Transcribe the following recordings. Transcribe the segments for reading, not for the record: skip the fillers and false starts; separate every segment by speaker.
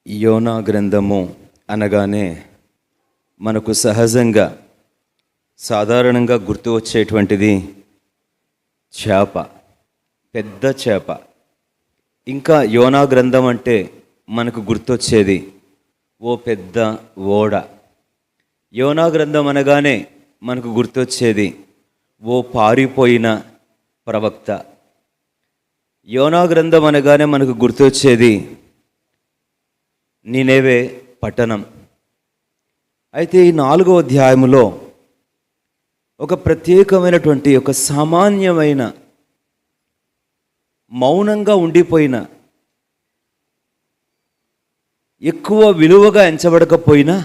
Speaker 1: యోనా గ్రంథము అనగానే మనకు సహజంగా సాధారణంగా గుర్తు వచ్చేటువంటిది చేప, పెద్ద చేప. ఇంకా యోనా గ్రంథం అంటే మనకు గుర్తొచ్చేది ఓ పెద్ద ఓడ. యోనా గ్రంథం అనగానే మనకు గుర్తొచ్చేది ఓ పారిపోయిన ప్రవక్త. యోనా గ్రంథం అనగానే మనకు గుర్తొచ్చేది నీనెవే పట్టణం. అయితే ఈ 4వ అధ్యాయములో ఒక ప్రత్యేకమైనటువంటి ఒక సామాన్యమైన మౌనంగా ఉండిపోయిన, ఎక్కువ విలువగా ఎంచబడకపోయినా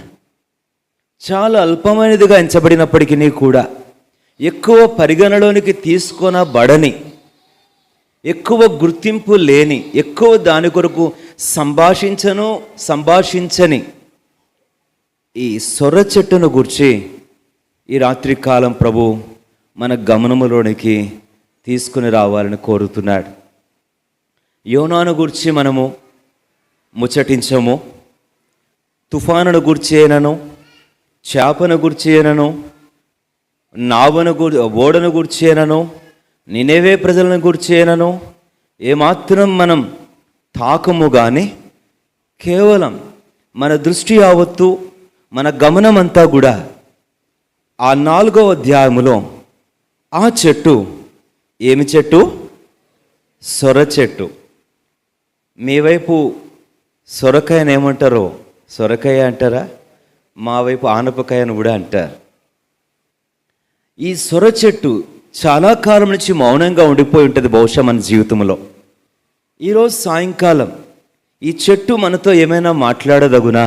Speaker 1: చాలా అల్పమైనదిగా ఎంచబడినప్పటికీ కూడా ఎక్కువ పరిగణలోనికి తీసుకొనబడని, ఎక్కువ గుర్తింపు లేని, ఎక్కువ దాని కొరకు సంభాషించని ఈ సొర చెట్టును గురించి ఈ రాత్రి కాలం ప్రభు మన గమనములోనికి తీసుకుని రావాలని కోరుతున్నాడు. యోనాను గురించి మనము ముచ్చటించము, తుఫానును గురించి అయినను, చేపను గురించి అయినను, ఓడను గురించి అయినను, నినెవే ప్రజలను గురించి అయినను ఏమాత్రం మనం తాకము. కానీ కేవలం మన దృష్టి యావత్తు, మన గమనం అంతా కూడా ఆ 4వ అధ్యాయములో ఆ చెట్టు, ఏమి చెట్టు? సొర చెట్టు. మీ వైపు సొరకాయను ఏమంటారో సొరకాయ అంటారా? మా వైపు ఆనపకాయను కూడా అంటారు. ఈ సొర చెట్టు చాలా కాలం నుంచి మౌనంగా ఉండిపోయి ఉంటుంది బహుశా మన జీవితంలో. ఈరోజు సాయంకాలం ఈ చెట్టు మనతో ఏమైనా మాట్లాడదగునా?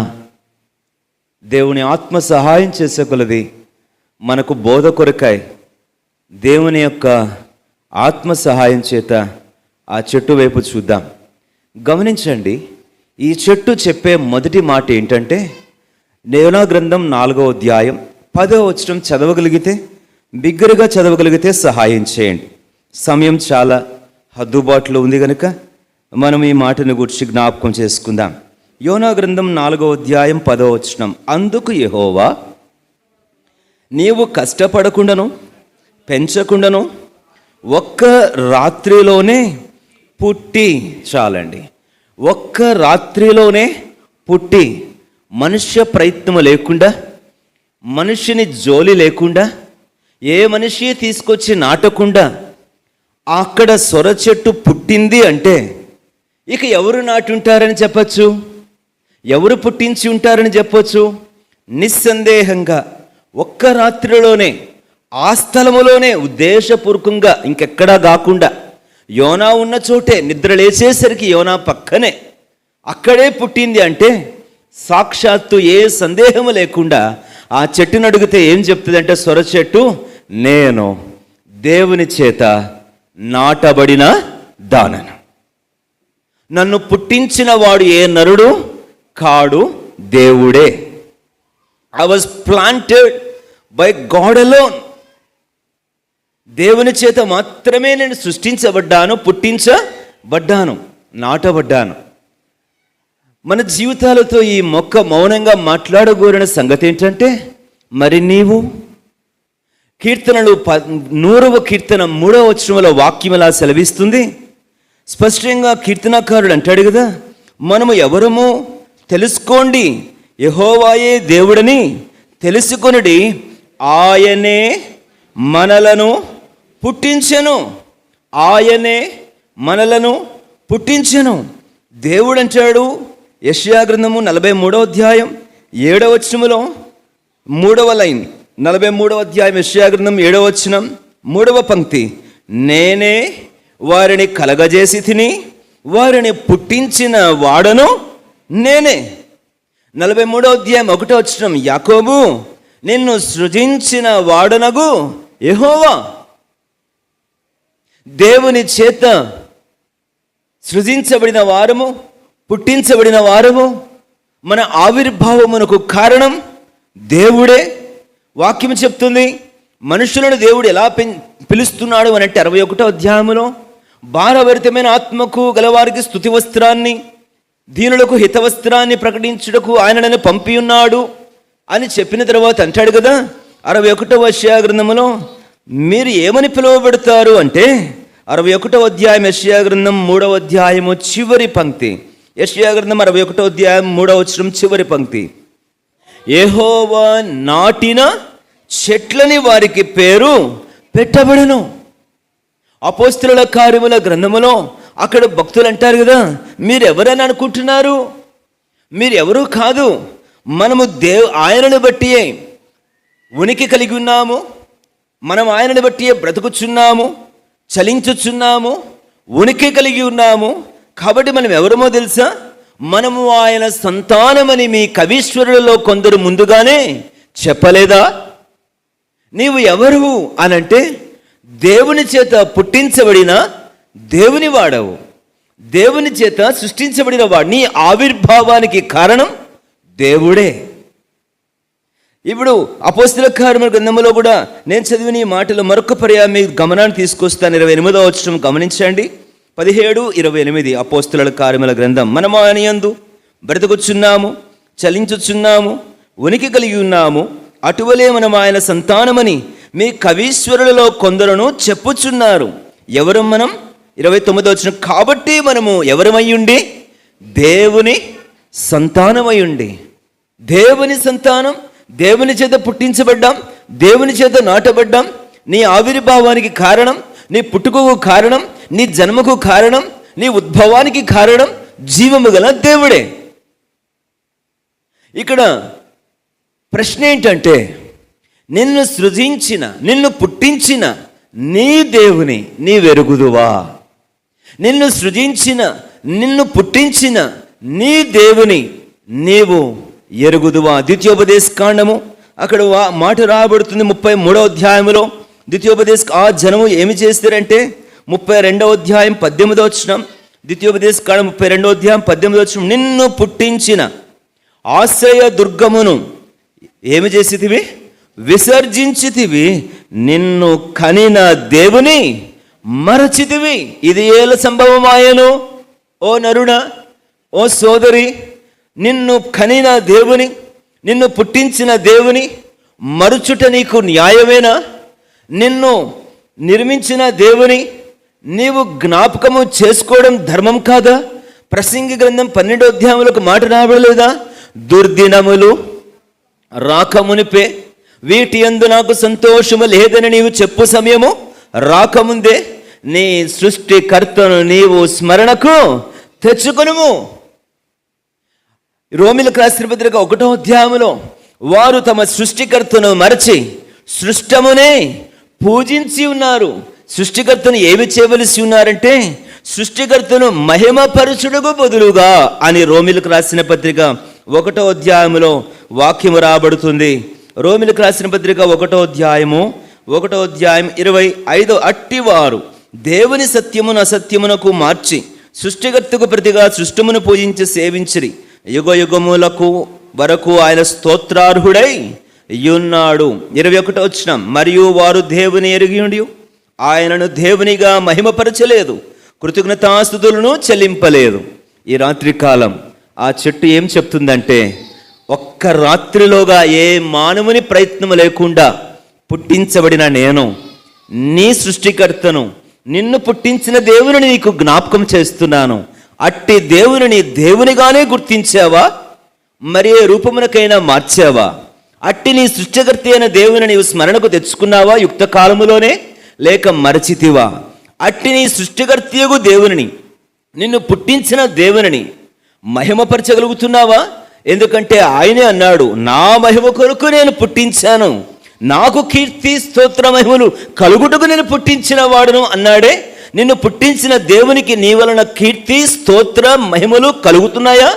Speaker 1: దేవుని ఆత్మ సహాయం చేసేకొలది మనకు బోధ కొరకాయ దేవుని యొక్క ఆత్మ సహాయం చేత ఆ చెట్టు వైపు చూద్దాం. గమనించండి, ఈ చెట్టు చెప్పే మొదటి మాట ఏంటంటే, యోనా గ్రంథం 4వ అధ్యాయం 10వ వచనం చదవగలిగితే, బిగ్గరగా చదవగలిగితే సహాయం చేయండి. సమయం చాలా హద్దుబాటులో ఉంది కనుక మనం ఈ మాటను గురించి జ్ఞాపకం చేసుకుందాం. యోనా గ్రంథం 4వ అధ్యాయం 10వ వచనం. అందుకు యెహోవా, నీవు కష్టపడకుండాను పెంచకుండాను ఒక్క రాత్రిలోనే పుట్టి, చాలండి, ఒక్క రాత్రిలోనే పుట్టి, మనుష్య ప్రయత్నము లేకుండా, మనిషిని జోలి లేకుండా, ఏ మనిషి తీసుకొచ్చి నాటకుండా అక్కడ సొర చెట్టు పుట్టింది అంటే ఇక ఎవరు నాటి ఉంటారని చెప్పచ్చు? ఎవరు పుట్టించి ఉంటారని చెప్పొచ్చు? నిస్సందేహంగా ఒక్క రాత్రిలోనే ఆ స్థలములోనే ఉద్దేశపూర్వకంగా ఇంకెక్కడా కాకుండా యోనా ఉన్న చోటే, నిద్ర లేచేసరికి యోనా పక్కనే అక్కడే పుట్టింది అంటే సాక్షాత్తు ఏ సందేహము లేకుండా ఆ చెట్టును అడిగితే ఏం చెప్తుందంటే, సొర చెట్టు, నేను దేవుని చేత నాటబడిన దానను, నన్ను పుట్టించిన వాడు ఏ నరుడు కాడు, దేవుడే. I was planted by God alone. దేవుని చేత మాత్రమే నేను సృష్టించబడ్డాను, పుట్టించబడ్డాను, నాటబడ్డాను. మన జీవితాలతో ఈ మొక్క మౌనంగా మాట్లాడగోరిన సంగతి ఏంటంటే, మరి నీవు? కీర్తనలు 100వ కీర్తన 3వ వచనంలో వాక్యం ఎలా సెలవిస్తుంది? స్పష్టంగా కీర్తనకారుడు అంటాడు కదా, మనము ఎవరము తెలుసుకోండి, యెహోవాయే దేవుడని తెలుసుకొనుడి, ఆయనే మనలను పుట్టించెను, ఆయనే మనలను పుట్టించెను. దేవుడు అంటాడు. యెషయా గ్రంథము 43వ అధ్యాయం 7వ వచనములో 3వ లైన్, 43వ అధ్యాయం యెషయా గ్రంథం 7వ వచనం 3వ పంక్తి, నేనే వారిని కలగజేసి తిని వారిని పుట్టించిన వాడను నేనే. 43వ అధ్యాయం 1వ వచనం, యాకోబు, నిన్ను సృజించిన వాడనగు యెహోవా. దేవుని చేత సృజించబడిన వారము, పుట్టించబడిన వారము, మన ఆవిర్భావమునకు కారణం దేవుడే. వాక్యం చెప్తుంది మనుషులను దేవుడు ఎలా పిలుస్తున్నాడు అని అంటే 61వ అధ్యాయంలో, భారభరితమైన ఆత్మకు గలవారికి స్తుతి వస్త్రాన్ని, దీనులకు హితవస్త్రాన్ని ప్రకటించుటకు ఆయన నన్ను పంపి ఉన్నాడు అని చెప్పిన తర్వాత అంటాడు కదా 61వ యెషయా గ్రంథములో, మీరు ఏమని పిలువబడతారు అంటే 61వ అధ్యాయం యెషయా గ్రంథం 3వ అధ్యాయము చివరి పంక్తి. యెషయా గ్రంథం 61వ అధ్యాయం 3వ వచనం చివరి పంక్తి. యెహోవా నాటిన చెట్లని వారికి పేరు పెట్టబడును. అపోస్తలుల కార్యముల గ్రంథములో అక్కడ భక్తులు అంటారు కదా, మీరెవరని అనుకుంటున్నారు? మీరెవరూ కాదు, మనము ఆయనను బట్టియే ఉనికి కలిగి ఉన్నాము, మనం ఆయనను బట్టియే బ్రతుకుచున్నాము, చలించుచున్నాము, ఉనికి కలిగి ఉన్నాము. కాబట్టి మనం ఎవరమో తెలుసా? మనము ఆయన సంతానమని మీ కవీశ్వరులలో కొందరు ముందుగానే చెప్పలేదా? నీవు ఎవరు అనంటే దేవుని చేత పుట్టించబడిన దేవుని వాడవు, దేవుని చేత సృష్టించబడిన వాడు. నీ ఆవిర్భావానికి కారణం దేవుడే. ఇప్పుడు అపోస్తలుల కార్యముల గ్రంథములో కూడా నేను చదివిన ఈ మాటలు మరొక పర్యాయం మీ గమనాన్ని తీసుకొస్తాను. 28వ వచనం గమనించండి. 17-28 అపోస్తలుల కార్యముల గ్రంథం. మనము ఆయన యందు బ్రతుకుచున్నాము, చలించుచున్నాము, ఉనికి కలిగి ఉన్నాము, అటువలే మనం ఆయన సంతానమని మీ కవీశ్వరులలో కొందరును చెప్పుచున్నారు. ఎవరు మనం? 29వ వచనం. కాబట్టి మనము ఎవరమయ్యుండి? దేవుని సంతానమయ్యుండి. దేవుని సంతానం, దేవుని చేత పుట్టించబడ్డాం, దేవుని చేత నాటబడ్డాం. నీ ఆవిర్భావానికి కారణం, నీ పుట్టుకకు కారణం, నీ జన్మకు కారణం, నీ ఉద్భవానికి కారణం జీవము గల దేవుడే. ఇక్కడ ప్రశ్న ఏంటంటే, నిన్ను సృజించిన, నిన్ను పుట్టించిన నీ దేవుని నీవెరుగుదువా? నిన్ను సృజించిన, నిన్ను పుట్టించిన నీ దేవుని నీవు ఎరుగుదువా? ద్వితీయోపదేశ కాండము అక్కడ మాట రాబడుతుంది 33వ అధ్యాయములో. ద్వితీయోపదేశ ఆ జనము ఏమి చేస్తారంటే 32వ అధ్యాయం 18వ వచనం. ద్వితీయోపదేశ కాండం 32వ అధ్యాయం 18వ వచనం. నిన్ను పుట్టించిన ఆశ్రయ దుర్గమును ఏమి చేసితివి? విసర్జించితివి. నిన్ను కనిన దేవుని మరచితివి. ఇది ఏల సంభవమాయను? ఓ నరుడా, ఓ సోదరి, నిన్ను కనిన దేవుని, నిన్ను పుట్టించిన దేవుని మరుచుట నీకు న్యాయమేనా? నిన్ను నిర్మించిన దేవుని నీవు జ్ఞాపకము చేసుకోవడం ధర్మం కాదా? ప్రసంగి గ్రంథం 12వ అధ్యాయంలో ఒక మాట రాబడలేదా? దుర్దినములు రాకమునిపే వీటి యందు నాకు సంతోషము లేదని నీవు చెప్పు సమయము రాకముందే నీ సృష్టికర్తను నీవు స్మరణకు తెచ్చుకొనుము. రోమీయులకు రాసిన పత్రిక 1వ అధ్యాయములో వారు తమ సృష్టికర్తను మరచి సృష్టమునే పూజించి ఉన్నారు. సృష్టికర్తను ఏమి చేయవలసి ఉన్నారంటే సృష్టికర్తను మహిమపరచుటకు బదులుగా అని రోమీయులకు రాసిన పత్రిక 1వ అధ్యాయములో వాక్యము రాబడుతుంది. రోమీయులకు రాసిన పత్రిక 1వ అధ్యాయం 25. అట్టివారు దేవుని సత్యమును అసత్యమునకు మార్చి సృష్టికర్తకు ప్రతిగా సృష్టమును పూజించి సేవించిరి. యుగ యుగములకు వరకు ఆయన స్తోత్రార్హుడై ఉన్నాడు. 21వ వచనం. మరియు వారు దేవుని ఎరిగి ఆయనను దేవునిగా మహిమపరచలేదు, కృతజ్ఞతాస్తుతులను చెల్లింపలేదు. ఈ రాత్రి కాలం ఆ చెట్టు ఏం చెప్తుందంటే, ఒక్క రాత్రిలోగా ఏ మానవుని ప్రయత్నం లేకుండా పుట్టించబడిన నేను నీ సృష్టికర్తను, నిన్ను పుట్టించిన దేవుని నీకు జ్ఞాపకం చేస్తున్నాను. అట్టి దేవుని దేవునిగానే గుర్తించావా? మరి ఏ రూపమునకైనా మార్చావా? అట్టి నీ సృష్టికర్త అయిన దేవుని నీవు స్మరణకు తెచ్చుకున్నావా యుక్త కాలములోనే, లేక మరచితివా? అట్టి నీ సృష్టికర్తయగు దేవుని, నిన్ను పుట్టించిన దేవుని మహిమపరచగలుగుతున్నావా? ఎందుకంటే ఆయనే అన్నాడు, నా మహిమ కొరకు నేను పుట్టించాను, నాకు కీర్తి స్తోత్ర మహిమలు కలుగుటకు నేను పుట్టించిన వాడును అన్నాడే. నిన్ను పుట్టించిన దేవునికి నీ వలన కీర్తి స్తోత్ర మహిమలు కలుగుతున్నాయా,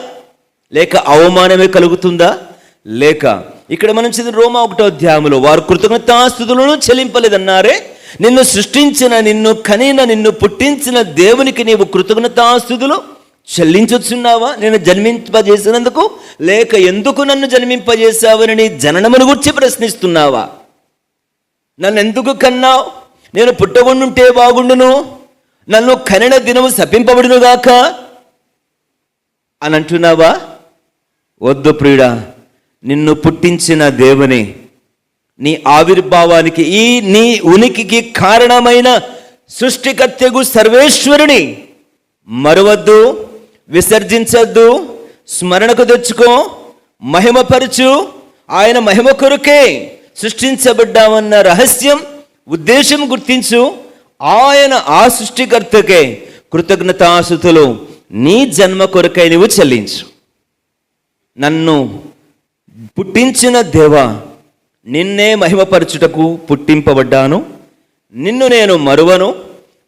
Speaker 1: లేక అవమానమే కలుగుతుందా? లేక ఇక్కడ మనం చదివిన రోమా 1వ అధ్యాయంలో వారు కృతజ్ఞతాస్తుతులను చెల్లింపలేదన్నారే. నిన్ను సృష్టించిన, నిన్ను కనిన, నిన్ను పుట్టించిన దేవునికి నీవు కృతజ్ఞతాస్తుతులు చెల్లించుచున్నావా? నేను జన్మింపజేసినందుకు, లేక ఎందుకు నన్ను జన్మింపజేశావని నీ జననమును గురించి ప్రశ్నిస్తున్నావా? నన్ను ఎందుకు కన్నావు? నేను పుట్టకుండుంటే బాగుండును, నన్ను కనిన దినము శపింపబడునుగాక. అని అంటున్నావా? వద్దు ప్రియుడా, నిన్ను పుట్టించిన దేవుని, నీ ఆవిర్భావానికి, ఈ నీ ఉనికికి కారణమైన సృష్టికర్తగు సర్వేశ్వరుని మరవద్దు, విసర్జించద్దు, స్మరణకు తెచ్చుకో, మహిమపరచు. ఆయన మహిమ కొరకే సృష్టించబడ్డామన్న రహస్యం, ఉద్దేశం గుర్తించు. ఆయన ఆ సృష్టికర్తకే కృతజ్ఞతాస్తుతులు నీ జన్మ కొరకై నువ్వు చెల్లించు. నన్ను పుట్టించిన దేవా, నిన్నే మహిమపరచుటకు పుట్టింపబడ్డాను, నిన్ను నేను మరువను,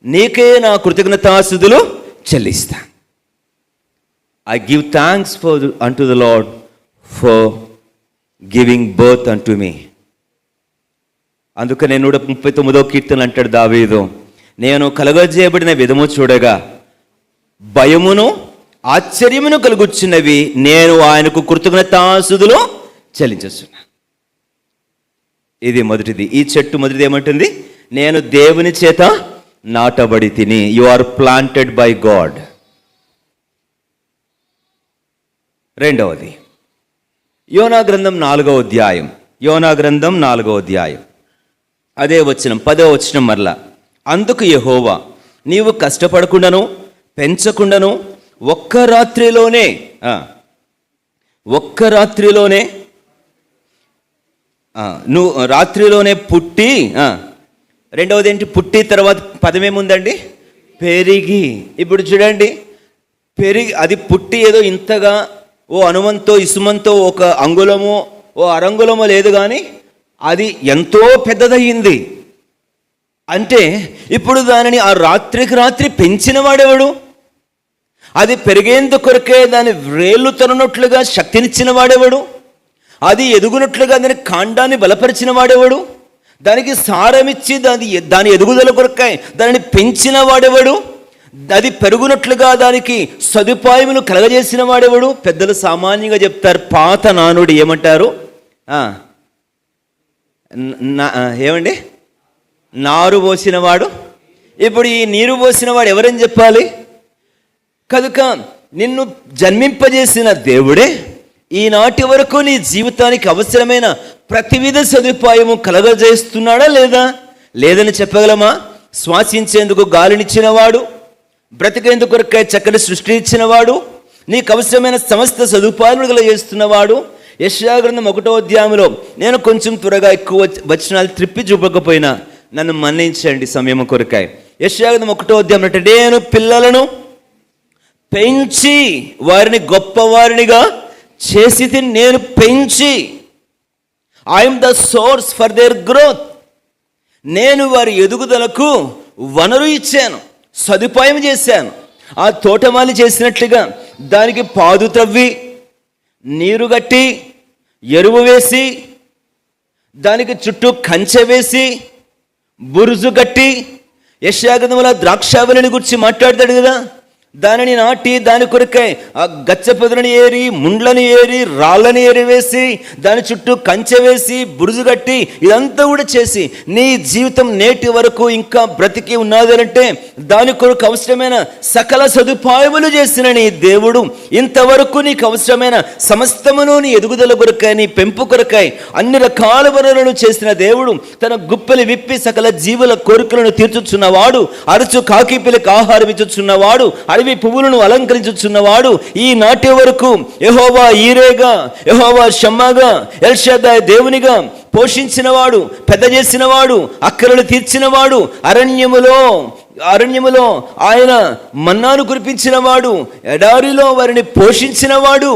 Speaker 1: నీకే నా కృతజ్ఞతాస్తుతులు చెల్లిస్తా. I give thanks unto the Lord for giving birth unto me. అందుకనే 139వ కీర్తన అంటాడు దావీదు, నేను కలుగజేయబడిన విధము చూడగా భయమును ఆశ్చర్యమును కలుగుచున్నవి, నేను ఆయనకు కృతజ్ఞతాస్తుతులు చెల్లించుచున్నా. ఇది మొదటిది. ఈ చెట్టు మొదటిది ఏమంటుంది? నేను దేవుని చేత నాటబడి తిని. You are planted by God. రెండవది, యోనా గ్రంథం 4వ అధ్యాయం. యోనా గ్రంథం 4వ అధ్యాయం అదే వచనం, 10వ వచనం మరలా. అందుకు యెహోవా, నీవు కష్టపడకుండాను పెంచకుండాను ఒక్క రాత్రిలోనే నువ్వు రాత్రిలోనే పుట్టి, రెండవది ఏంటి? పుట్టి తర్వాత పదమేముందండి? పెరిగి. ఇప్పుడు చూడండి, పెరిగి, అది పుట్టి ఏదో ఇంతగా ఓ అనుమంతో ఇసుమంతో ఒక అంగుళమో ఓ అరంగుళమో లేదు, కానీ అది ఎంతో పెద్దదయ్యింది. అంటే ఇప్పుడు దానిని ఆ రాత్రికి రాత్రి పెంచిన వాడెవడు? అది పెరిగేందుకు కొరకే దాని వ్రేళ్ళు తరునట్లుగా శక్తినిచ్చిన వాడెవడు? అది ఎదుగునట్లుగా దాని కాండాన్ని బలపరిచిన వాడెవడు? దానికి సారమిచ్చి దాని ఎదుగుదల కొరకై దానిని పెంచిన వాడెవడు? అది పెరుగునట్లుగా దానికి సదుపాయములు కలగజేసిన వాడెవడు? పెద్దలు సామాన్యంగా చెప్తారు, పాత నానుడి ఏమంటారు? ఏమండి? నారు పోసినవాడు. ఇప్పుడు ఈ నీరు పోసినవాడు ఎవరని చెప్పాలి? కనుక నిన్ను జన్మింపజేసిన దేవుడే ఈనాటి వరకు నీ జీవితానికి అవసరమైన ప్రతివిధ సదుపాయము కలగజేస్తున్నాడా లేదా? లేదని చెప్పగలమా? శ్వాసించేందుకు గాలినిచ్చినవాడు, బ్రతికేందుకు కొరకై చక్కటి సృష్టి ఇచ్చినవాడు, నీకు అవసరమైన సమస్త సదుపాయాలు కలగజేస్తున్నవాడు. యెషయా గ్రంథం 1వ అధ్యాయంలో నేను కొంచెం త్వరగా ఎక్కువ వచనాలు త్రిప్పి చూపకపోయినా నన్ను మన్నించండి సమయం కొరకాయ. యెషయా గ్రంథం 1వ అధ్యాయం అంటే, నేను పిల్లలను పెంచి వారిని గొప్పవారినిగా చేసి, నేను పెంచి, I'm the source for their growth, నేను వారి ఎదుగుదలకు వనరు ఇచ్చాను, సదుపాయం చేశాను. ఆ తోటమాలి చేసినట్లుగా దానికి పాదు త్రవ్వి, నీరు గట్టి, ఎరువు వేసి, దానికి చుట్టూ కంచె వేసి, బురుజు కట్టి. యెషయా గ్రంథంలో ద్రాక్షావళిని గురించి మాట్లాడతాడు కదా, దానిని నాటి దాని కొరకై ఆ గచ్చ పొదలను ఏరి, ముండ్లను ఏరి, రాళ్ళని ఏరివేసి, దాని చుట్టూ కంచె వేసి, బురుజు కట్టి, ఇదంతా కూడా చేసి నీ జీవితం నేటి వరకు ఇంకా బ్రతికి ఉన్నదంటే దాని కొరకు అవసరమైన సకల సదుపాయములు చేసిన నీ దేవుడు ఇంతవరకు నీకు అవసరమైన సమస్తమును నీ ఎదుగుదల కొరకై, నీ పెంపు కొరకై అన్ని రకాల వనరులను చేసిన దేవుడు తన గుప్పెలు విప్పి సకల జీవుల కోరికలను తీర్చుచున్నవాడు, అరచు కాకిపిలకు ఆహారం ఇచ్చుచున్నవాడు, అడవి పువ్వులను అలంకరించుచున్నవాడు, ఈ నాటి వరకు యెహోవా ఈరేగా, యెహోవా షమ్మాగా, ఎల్ షద్దాయి దేవునిగా పోషించినవాడు, పెద్ద చేసినవాడు, అక్కరలు తీర్చినవాడు, అరణ్యములో ఆయన మన్నాను కురిపించినవాడు, ఎడారిలో వారిని పోషించినవాడు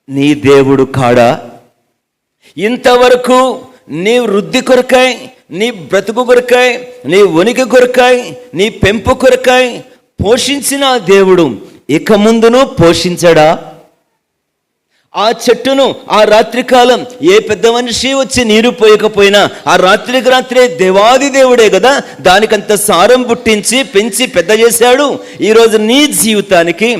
Speaker 1: నీ దేవుడు కాడా? ఇంతవరకు నీ వృద్ధి కొరకై, నీ బ్రతుకు కొరకై, నీ ఉనికి కొరకై, నీ పెంపు కొరకై పోషించిన దేవుడు ఇక ముందును పోషించడా? ఆ చెట్టును ఆ రాత్రికాలం ఏ పెద్ద మనిషి వచ్చి నీరు పోయకపోయినా ఆ రాత్రికి రాత్రే దేవాది దేవుడే కదా దానికంత సారం పుట్టించి పెంచి పెద్ద చేశాడు. ఈరోజు నీ జీవితానికి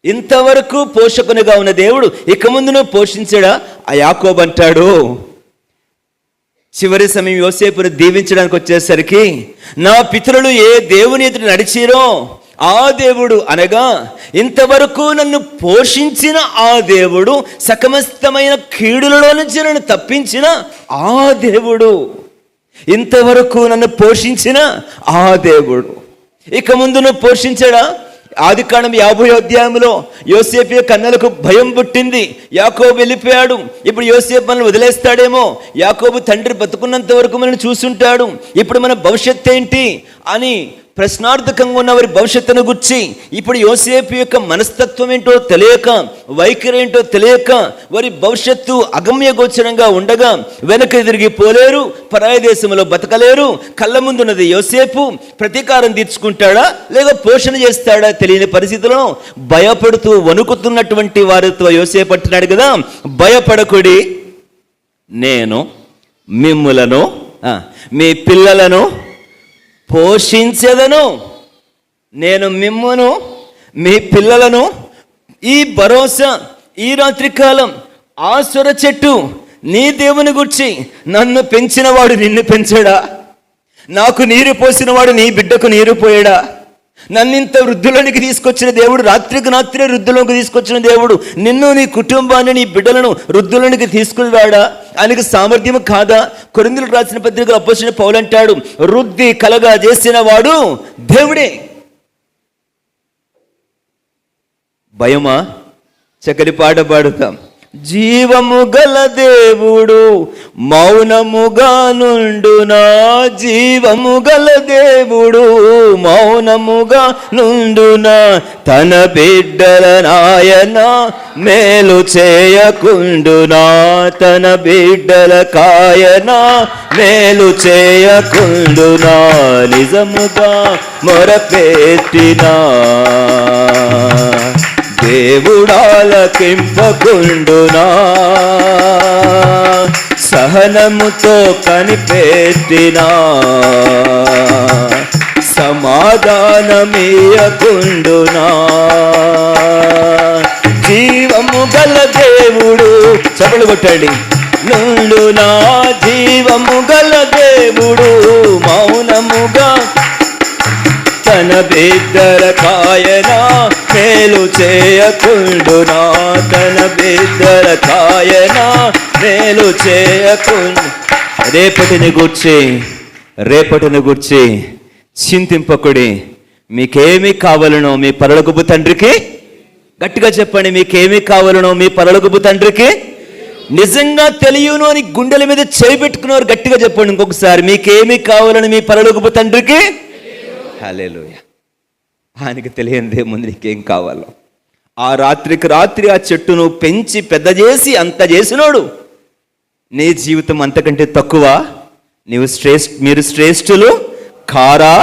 Speaker 1: ఇంతవరకు పోషకునిగా ఉన్న దేవుడు ఇక ముందును పోషించడా? ఆ యాకోబు అంటాడు, చివరి సమయం యోసేపును దీవించడానికి వచ్చేసరికి, నా పితరులు ఏ దేవుని ఎదుట నడిచిరో ఆ దేవుడు అనగా ఇంతవరకు నన్ను పోషించిన ఆ దేవుడు, సకమస్తమైన కీడులలో నుంచి నన్ను తప్పించిన ఆ దేవుడు, ఇంతవరకు నన్ను పోషించిన ఆ దేవుడు ఇక ముందు నువ్వు పోషించడా? ఆదికాండం 50వ అధ్యాయంలో యోసేపు కన్నులకు భయం పుట్టింది. యాకోబు వెళ్ళిపోయాడు. ఇప్పుడు యోసేపు మనల్ని వదిలేస్తాడేమో, యాకోబు తండ్రి బతుకున్నంత వరకు మనల్ని చూసుంటాడు, ఇప్పుడు మన భవిష్యత్తు ఏంటి అని ప్రశ్నార్థకంగా ఉన్న వారి భవిష్యత్తును గుర్చి ఇప్పుడు యోసేపు యొక్క మనస్తత్వం ఏంటో తెలియక, వైఖరి ఏంటో తెలియక వారి భవిష్యత్తు అగమ్య గోచరంగా ఉండగా వెనక్కి తిరిగి పోలేరు, పరాయి దేశంలో బతకలేరు. కళ్ళ ముందున్నది యోసేపు. ప్రతీకారం తీర్చుకుంటాడా లేక పోషణ చేస్తాడా తెలియని పరిస్థితిలో భయపడుతూ వణుకుతున్నటువంటి వారితో యోసేపు అంటున్నాడు కదా, భయపడకుడి, నేను మిమ్ములను మీ పిల్లలను పోషించెదను. నేను మిమ్మును మీ పిల్లలను, ఈ భరోసా ఈ రాత్రి కాలం ఆ సొర చెట్టు నీ దేవుని గురించి, నన్ను పెంచినవాడు నిన్ను పెంచాడా? నాకు నీరు పోసినవాడు నీ బిడ్డకు నీరు పోయాడా? నన్నింత వృద్ధులోనికి తీసుకొచ్చిన దేవుడు, రాత్రికి రాత్రే వృద్ధులోకి తీసుకొచ్చిన దేవుడు నిన్ను, నీ కుటుంబాన్ని, నీ బిడ్డలను వృద్ధులోనికి తీసుకురాడా? ఆయనకు సామర్థ్యం కాదా? కొరింథీయులకు రాసిన పత్రికలో అపోస్తలుడైన పౌలు అంటాడు, వృద్ధి కలగా చేసిన వాడు దేవుడే. భయమా? చక్కని పాట పాడుతాం. జీవము గల దేవుడు మౌనముగా నుండునా, జీవము గల దేవుడు మౌనముగా నుండునా, తన బిడ్డల నాయన మేలు చేయకుండునా, తన బిడ్డల కాయన మేలు చేయకుండునా, నిజముగా మొరపెట్టినా దేవుడాలకింపకుండునా, సహనముతో కనిపెట్టినా సమాధానమీయకుండునా. జీవము గల దేవుడు, చపలు కొట్టండి, నుండునా, జీవము గల దేవుడు మౌనముగా తన బిడ్డల కాయన మేలు చేయకుండునా, తన బిడ్డల కాయన మేలు చేయకుండు. రేపటిని గూర్చి చింతింపకుడి. మీకేమి కావాలనో మీ పరలోకపు తండ్రికి, గట్టిగా చెప్పండి, మీకేమి కావాలనో మీ పరలోకపు తండ్రికి నిజంగా తెలియను అని గుండెల మీద చేయిబెట్టుకున్నారు. గట్టిగా చెప్పండి ఇంకొకసారి, మీకేమి కావాలని మీ పరలోకపు తండ్రికి. హల్లెలూయా. ఆయనకి తెలియనిదే ముందు నీకేం కావాలో. ఆ రాత్రికి రాత్రి ఆ చెట్టును పెంచి పెద్ద చేసి అంత చేసినోడు, నీ జీవితం అంతకంటే తక్కువ? మీరు శ్రేష్ఠులు కారా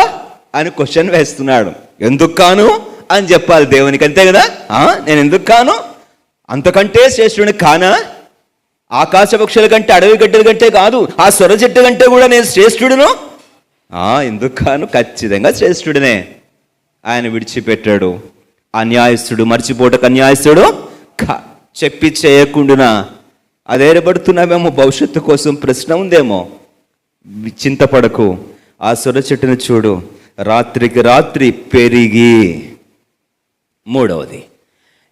Speaker 1: అని క్వశ్చన్ వేస్తున్నాడు. ఎందుకు కాను అని చెప్పాలి దేవునికి, అంతే కదా. నేను ఎందుకు కాను? అంతకంటే శ్రేష్ఠుడిని కానా? ఆకాశ పక్షుల కంటే, అడవి గడ్డల కంటే కాదు, ఆ సొర చెట్టు కంటే కూడా నేను శ్రేష్ఠుడును? ఎందుకు కాను? ఖచ్చితంగా శ్రేష్ఠుడినే. ఆయన విడిచిపెట్టాడు. అన్యాయస్తుడు, మర్చిపోటకు అన్యాయస్తుడు చెప్పి చేయకుండా అదేరబడుతున్నామేమో, భవిష్యత్తు కోసం ప్రశ్న ఉందేమో. చింతపడకు, ఆ సొర చెట్టును చూడు, రాత్రికి రాత్రి పెరిగి. మూడవది,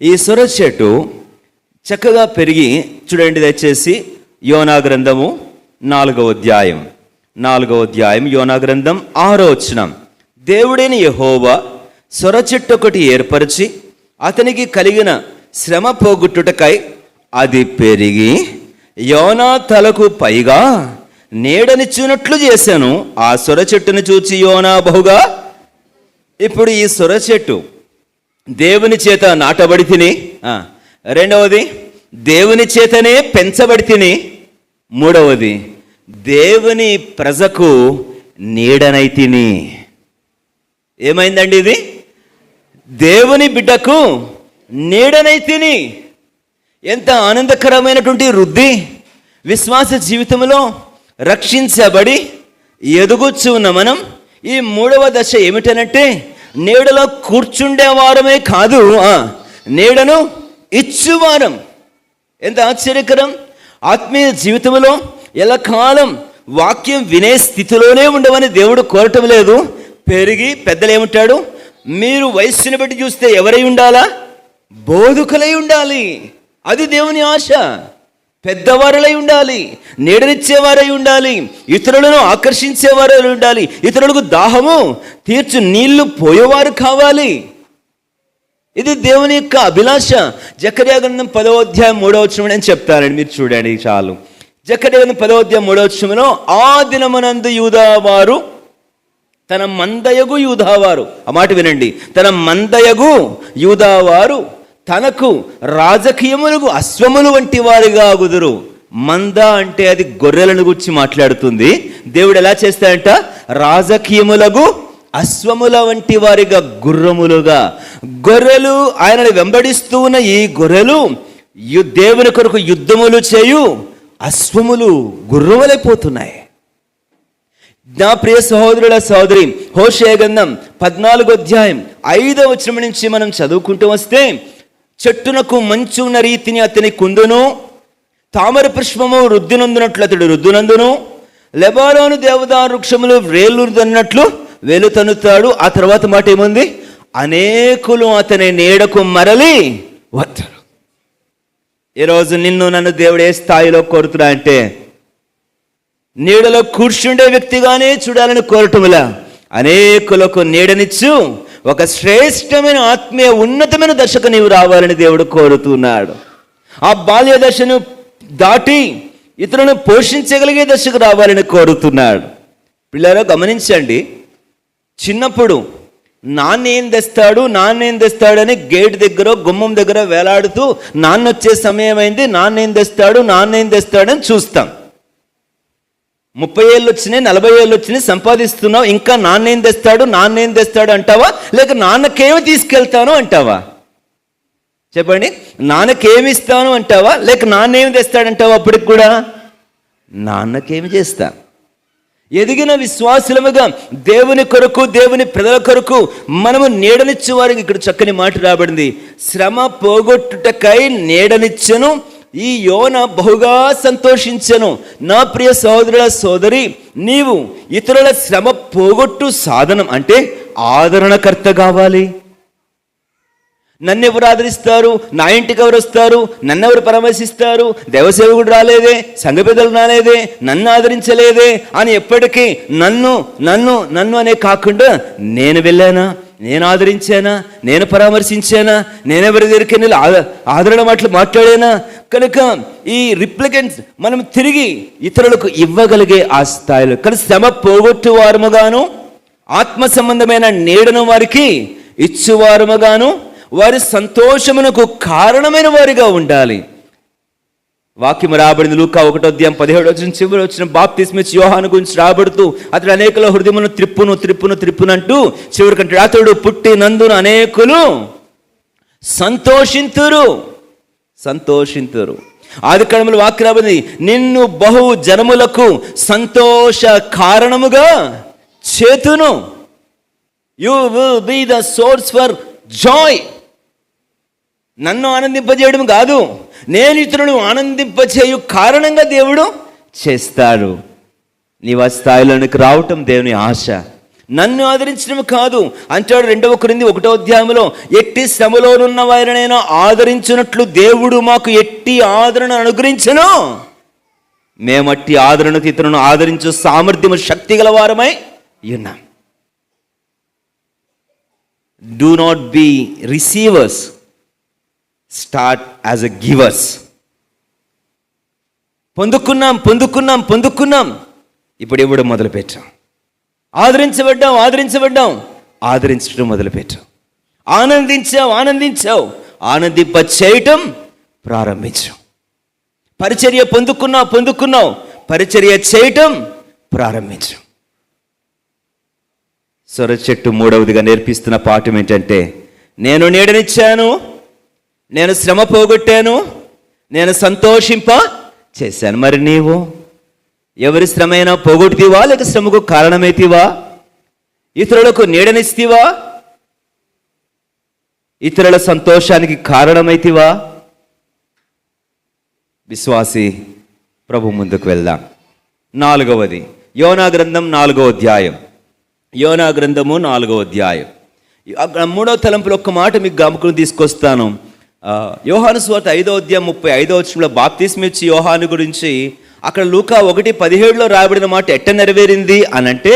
Speaker 1: ఈ సొర చెట్టు చక్కగా పెరిగి చూడండి దయచేసి, యోనా గ్రంథము 4వ అధ్యాయం యోనా గ్రంథం 6వ వచనం. దేవుడైన యెహోవా సొర చెట్టు ఒకటి ఏర్పరిచి అతనికి కలిగిన శ్రమ పోగొట్టుటకై అది పెరిగి యోనా తలకు పైగా నీడనిచ్చునట్లు చేశాను. ఆ సొర చెట్టును చూచి యోనా బహుగా. ఇప్పుడు ఈ సొర చెట్టు దేవుని చేత నాటబడి తిని, రెండవది దేవుని చేతనే పెంచబడి తిని, మూడవది దేవుని ప్రజకు నీడనై తిని. ఏమైందండి ఇది? దేవుని బిడ్డకు నీడనై తిని. ఎంత ఆనందకరమైనటువంటి వృద్ధి! విశ్వాస జీవితంలో రక్షించబడి ఎదుగుచ్చు ఉన్న మనం ఈ మూడవ దశ ఏమిటనంటే, నీడలో కూర్చుండేవారమే కాదు, నీడను ఇచ్చువారం. ఎంత ఆశ్చర్యకరం! ఆత్మీయ జీవితంలో ఎల్లకాలం వాక్యం వినే స్థితిలోనే ఉండవని దేవుడు కోరటం లేదు. పెరిగి పెద్దలు ఏమంటాడు, మీరు వయస్సుని బట్టి చూస్తే ఎవరై ఉండాలా? బోధకులై ఉండాలి. అది దేవుని ఆశ. పెద్దవారలై ఉండాలి, నీడనిచ్చేవారై ఉండాలి, ఇతరులను ఆకర్షించేవారై ఉండాలి, ఇతరులకు దాహము తీర్చు నీళ్లు పోయేవారు కావాలి. ఇది దేవుని యొక్క అభిలాష. జకర్యా గ్రంథం 10వ అధ్యాయం 3వ వచనం నేను చెప్తానండి, మీరు చూడండి చాలు. జకర్యా గ్రంథం 10వ అధ్యాయం 3వ వచనంలో, ఆ దినమునందు యూదావారు తన మందయగు యూదావారు, ఆ మాట వినండి, తన మందయగు యూదావారు తనకు రాజకీయములకు అశ్వములు వంటి వారిగా గుదురు. మంద అంటే అది గొర్రెలను గురించి మాట్లాడుతుంది. దేవుడు ఎలా చేస్తాడంట? రాజకీయములకు అశ్వముల వంటి వారిగా, గుర్రములుగా. గొర్రెలు ఆయనను వెంబడిస్తూ ఉన్న ఈ గొర్రెలు దేవుని కొరకు యుద్ధములు చేయు అశ్వములు, గుర్రములైపోతున్నాయి. నా ప్రియ సహోదరుల సహోదరి, హోషేయ గ్రంథం 14వ అధ్యాయం 5వ వచనం నుంచి మనం చదువుకుంటూ వస్తే, చెట్టునకు మంచు ఉన్న రీతిని అతని కుందును, తామర పుష్పము రుద్దునందునట్లు అతడు రుద్దునందును, లెబానోను దేవదారు వృక్షములు వేలు తన్నట్లు వేలు తన్నుతాడు. ఆ తర్వాత మాట ఏముంది? అనేకులు అతని నీడకు మరలి వస్తారు. ఈరోజు నిన్ను నన్ను దేవుడు ఏ స్థాయిలో కోరుతున్నా అంటే, నీడలో కూర్చుండే వ్యక్తిగానే చూడాలని కోరటంలా అనేకులకు నీడనిచ్చు ఒక శ్రేష్టమైన ఆత్మీయ ఉన్నతమైన దశకు నీవు రావాలని దేవుడు కోరుతున్నాడు. ఆ బాల్య దశను దాటి ఇతరులను పోషించగలిగే దశకు రావాలని కోరుతున్నాడు. పిల్లలు గమనించండి, చిన్నప్పుడు నాన్నేం తెస్తాడని గేట్ దగ్గర గుమ్మం దగ్గర వేలాడుతూ నాన్న వచ్చే సమయం అయింది, నాన్నేం తెస్తాడని చూస్తాం. 30 ఏళ్ళు వచ్చినాయి, 40 ఏళ్ళు వచ్చినాయి, సంపాదిస్తున్నావు, ఇంకా నాన్నేం తెస్తాడు అంటావా, లేక నాన్నకేమి తీసుకెళ్తాను అంటావా? చెప్పండి, నాన్నకేమి ఇస్తాను అంటావా, లేక నాన్నేమి తెస్తాడంటావా? అప్పటికి కూడా నాన్నకేమి చేస్తా. ఎదిగిన విశ్వాసులముగా దేవుని కొరకు, దేవుని ప్రజల కొరకు మనము నీడనిచ్చు వారికి ఇక్కడ చక్కని మాట రాబడింది. శ్రమ పోగొట్టుటకై నీడనిచ్చను, ఈ యోన బహుగా సంతోషించెను. నా ప్రియ సహోదరుల సోదరి, నీవు ఇతరుల శ్రమ పోగొట్టు సాధనం అంటే ఆదరణకర్త కావాలి. నన్నెవరు ఆదరిస్తారు, నా ఇంటికి ఎవరు వస్తారు, నన్నెవరు పరామర్శిస్తారు, దేవసేవకుడు రాలేదే, సంఘ పెద్దలు రాలేదే, నన్ను ఆదరించలేదే అని ఎప్పటికీ నన్ను అనే కాకుండా, నేను వెళ్ళానా, నేను ఆదరించానా, నేను పరామర్శించానా, నేనెవరి దగ్గరికి వెళ్ళి ఆదరణ మాట్లాడానా? కనుక ఈ రిప్లికెంట్స్ మనం తిరిగి ఇతరులకు ఇవ్వగలిగే ఆ స్థాయిలో, కానీ శ్రమ పోగొట్టు వారముగాను, ఆత్మ సంబంధమైన నీడను వారికి ఇచ్చువారముగాను, వారి సంతోషమునకు కారణమైన వారిగా ఉండాలి. వాక్యం రాబడింది లూకా 1వ అధ్యాయం 17వ వచనం చివరి వచ్చిన బాప్తిస్మిచ్చి యోహాను గురించి రాబడుతూ, అతడు అనేకుల హృదయమును త్రిప్పునంటూ చివరికంటే, అతడు పుట్టినందున అనేకులు సంతోషింతురు. ఆది కాండములో వాక్యం రాబడింది, నిన్ను బహు జనములకు సంతోష కారణముగా చేతును. You will be the source for joy. నన్ను ఆనందింపజేయడం కాదు, నేను ఇతరులను ఆనందింపచేయు కారణంగా దేవుడు చేస్తాడు. నీవు ఆ స్థాయిలోనికి రావటం దేవుని ఆశ. నన్ను ఆదరించడం కాదు అంటాడు 2 కొరింథీ 1వ అధ్యాయంలో, ఎట్టి శ్రమలోనున్న వారినైనా ఆదరించినట్లు దేవుడు మాకు ఎట్టి ఆదరణ అనుగ్రహించెను. మేమట్టి ఆదరణకు ఇతరులను ఆదరించు సామర్థ్యము శక్తి గల వారమై ఉన్నాం. Do not be receivers, start as a givers. పొందుకున్నాం, ఇప్పుడు ఇవ్వడం మొదలుపెట్టాం. ఆదరించబడ్డాం, ఆదరించడం మొదలుపెట్టాం. ఆనందించావు, ఆనందింప చేయటం ప్రారంభించాం. పరిచర్య పొందుకున్నావు, పరిచర్య చేయటం ప్రారంభించాం. సొర చెట్టు 3వదిగా నేర్పిస్తున్న పాఠం ఏంటంటే, నేను నీడనిచ్చాను, నేను శ్రమ పోగొట్టాను, నేను సంతోషింప చేశాను. మరి నీవు ఎవరి శ్రమైనా పోగొట్టివా, లేక శ్రమకు కారణమైతివా? ఇతరులకు నీడనిస్తీవా? ఇతరుల సంతోషానికి కారణమైతివా? విశ్వాసి, ప్రభు ముందుకు వెళ్దాం. 4వది యోనా గ్రంథం 4వ అధ్యాయం. యోనా గ్రంథము 4వ అధ్యాయం. మూడవ తలంపులో ఒక్క మాట మీకు జ్ఞాపకం తీసుకొస్తాను. యోహాను సువార్త 5వ అధ్యాయం 35వ వచనంలో బాప్తిస్మిచ్చి యోహాను గురించి అక్కడ లూకా 1:17లో రాయబడిన మాట ఎట్ట నెరవేరింది అని అంటే,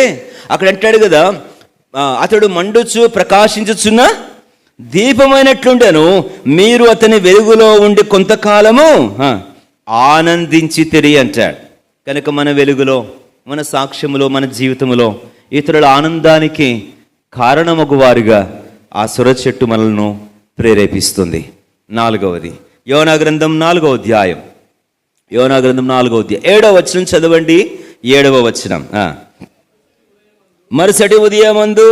Speaker 1: అక్కడ అంటాడు కదా, అతడు మండుచు ప్రకాశించుచున్న దీపమైనట్లుండెను, మీరు అతని వెలుగులో ఉండి కొంతకాలము ఆనందించి తిరిగి అంటాడు. కనుక మన వెలుగులో, మన సాక్ష్యములో, మన జీవితంలో ఇతరుల ఆనందానికి కారణమగు వారిగా ఆ సొర చెట్టు మనల్ని ప్రేరేపిస్తుంది. 4వది యోనా గ్రంథం 4వ అధ్యాయం. యోనా గ్రంథం 4వ అధ్యాయం 7వ వచనం చదవండి. 7వ వచనం. మరుసటి ఉదయమందు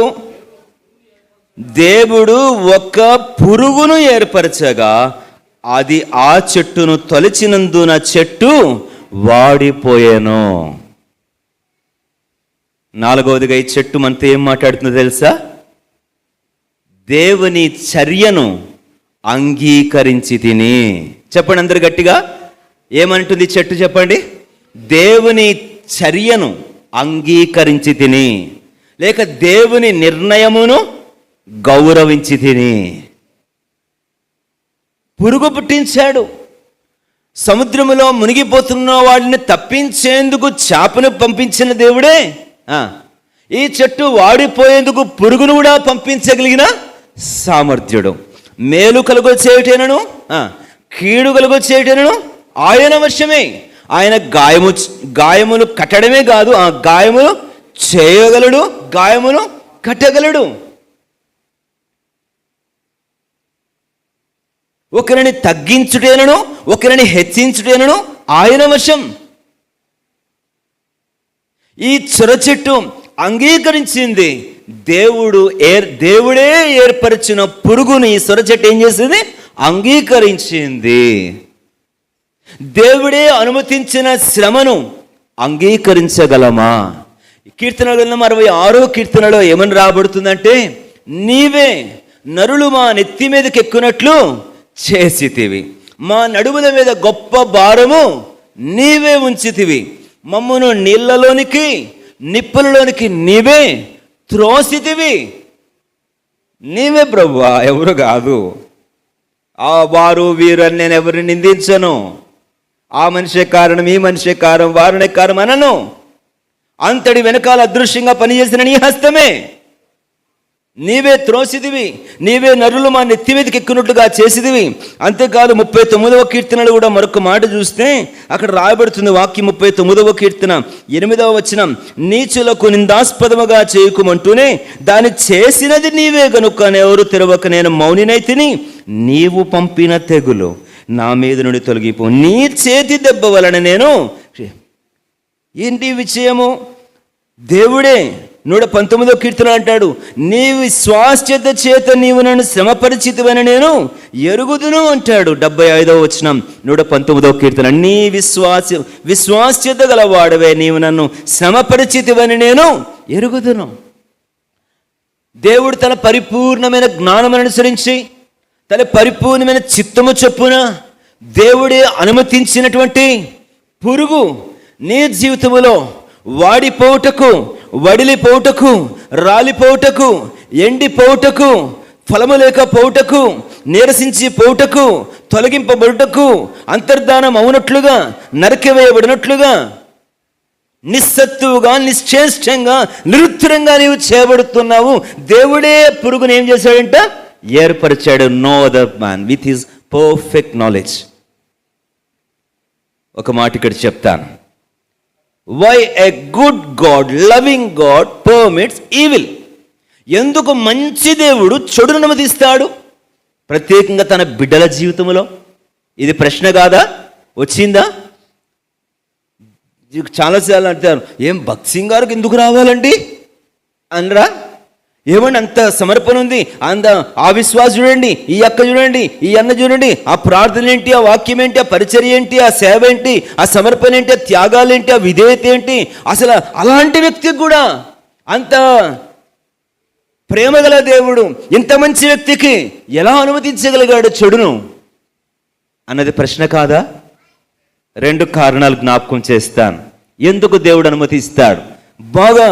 Speaker 1: దేవుడు ఒక పురుగును ఏర్పరచగా అది ఆ చెట్టును తొలిచినందున చెట్టు వాడిపోయాను. 4వదిగా ఈ చెట్టు మనతో ఏం మాట్లాడుతుందో తెలుసా? దేవుని చర్యను అంగీకరించి తిని. చెప్పండి అందరు గట్టిగా, ఏమంటుంది చెట్టు చెప్పండి? దేవుని చర్యను అంగీకరించి తిని, లేక దేవుని నిర్ణయమును గౌరవించి తిని. పురుగు పుట్టించాడు. సముద్రములో మునిగిపోతున్న వాడిని తప్పించేందుకు చేపను పంపించిన దేవుడే ఈ చెట్టు వాడిపోయేందుకు పురుగును కూడా పంపించగలిగిన సామర్థ్యుడు. మేలు కలుగొచ్చేటేనను కీడు కలుగొచ్చేటేనను ఆయన వశమే. ఆయన గాయములు కట్టడమే కాదు, ఆ గాయములు చేయగలడు, గాయములు కట్టగలడు. ఒకరిని తగ్గించుటేనను ఒకరిని హెచ్చించుటేనను ఆయన వశం. ఈ సొర చెట్టు అంగీకరించింది. దేవుడే ఏర్పరిచిన పురుగుని ఈ సొర చెట్టు ఏం చేసింది? అంగీకరించింది. దేవుడే అనుమతించిన శ్రమను అంగీకరించగలమా? కీర్తన గ్రంథం 66వ కీర్తనలో ఏమని రాబడుతుందంటే, నీవే నరులు మా నెత్తి మీదకి ఎక్కునట్లు చేసితివి, మా నడుముల మీద గొప్ప భారము నీవే ఉంచితివి, మమ్మును నీళ్లలోనికి నిప్పులలోనికి నీవే త్రోసితివి. నీవే ప్రభువా, ఎవరు కాదు. ఆ వారు వీరు అని నేను ఎవరిని నిందించను. ఆ మనిషే కారణం, ఈ మనిషే కారణం, వారునే కారణం అనను. అంతటి వెనకాల అదృశ్యంగా పనిచేసిన నీ హస్తమే. నీవే త్రోసిదివి, నీవే నరులు మా నెత్తి మీదకి ఎక్కున్నట్లుగా చేసిదివి. అంతేకాదు 39వ కీర్తనలు కూడా మరొక మాట చూస్తే అక్కడ రాయబడుతుంది వాక్యం. 39వ కీర్తన 8వ వచనం, నీచులకు నిందాస్పదముగా చేయకుమంటూనే దాన్ని చేసినది నీవే గనుక ఎవరు తెరవక నేను మౌనినైతిని, నీవు పంపిన తెగులు నా మీద నుండి తొలగిపో, నీ చేతి దెబ్బ వలన నేను. ఏంటి విషయము? దేవుడే 119వ కీర్తన అంటాడు, నీ విశ్వాస్యత చేత నీవు నన్ను శ్రమపరిచితివని నేను ఎరుగుదును అంటాడు. 75వ వచనం 119వ కీర్తన, నీ విశ్వాస్యత గలవాడవే, నీవు నన్ను శ్రమపరిచితివని నేను ఎరుగుదును. దేవుడు తన పరిపూర్ణమైన జ్ఞానం అనుసరించి, తన పరిపూర్ణమైన చిత్తము చొప్పున దేవుడే అనుమతించినటువంటి పురుగు నీ జీవితములో వాడిపోవుటకు, వడిలిపోవుటకు, రాలిపోవుటకు, ఎండిపోవుటకు, ఫలము లేకపోవుటకు, నీరసించి పోవుటకు, తొలగింపబడుటకు, అంతర్ధానం అవునట్లుగా, నరకవేయబడినట్లుగా, నిస్సత్తువుగా, నిశ్చేష్టంగా, నిరుత్తరంగా నీవు చేయబడుతున్నావు. దేవుడే పురుగుని ఏం చేశాడంట? ఏర్పరిచాడు. No other man with his perfect knowledge. ఒక మాట ఇక్కడ చెప్తాను. Why a good God, loving God permits evil. ఎందుకు మంచి దేవుడు చెడును అనుమతిస్తాడు? ప్రత్యేకంగా తన బిడ్డల జీవితంలో. ఇది ప్రశ్న కాదా? వచ్చిందా? చాలాసార్లు అంటారు, ఏం భక్త్ సింగ్ గారికి ఎందుకు రావాలండి అనరా? ఏమండి అంత సమర్పణ ఉంది, అంత ఆ విశ్వాసం చూడండి, ఈ అక్క చూడండి, ఈ అన్న చూడండి, ఆ ప్రార్థన ఏంటి, ఆ వాక్యం ఏంటి, ఆ పరిచర్య ఏంటి, ఆ సేవ ఏంటి, ఆ సమర్పణ ఏంటి, ఆ త్యాగాలు ఏంటి, ఆ విధేయత ఏంటి. అసలు అలాంటి వ్యక్తికి కూడా అంత ప్రేమ గల దేవుడు ఇంత మంచి వ్యక్తికి ఎలా అనుమతించగలిగాడు చెడును అన్నది ప్రశ్న కాదా? 2 కారణాలు జ్ఞాపకం చేస్తాను ఎందుకు దేవుడు అనుమతిస్తాడు. బాగా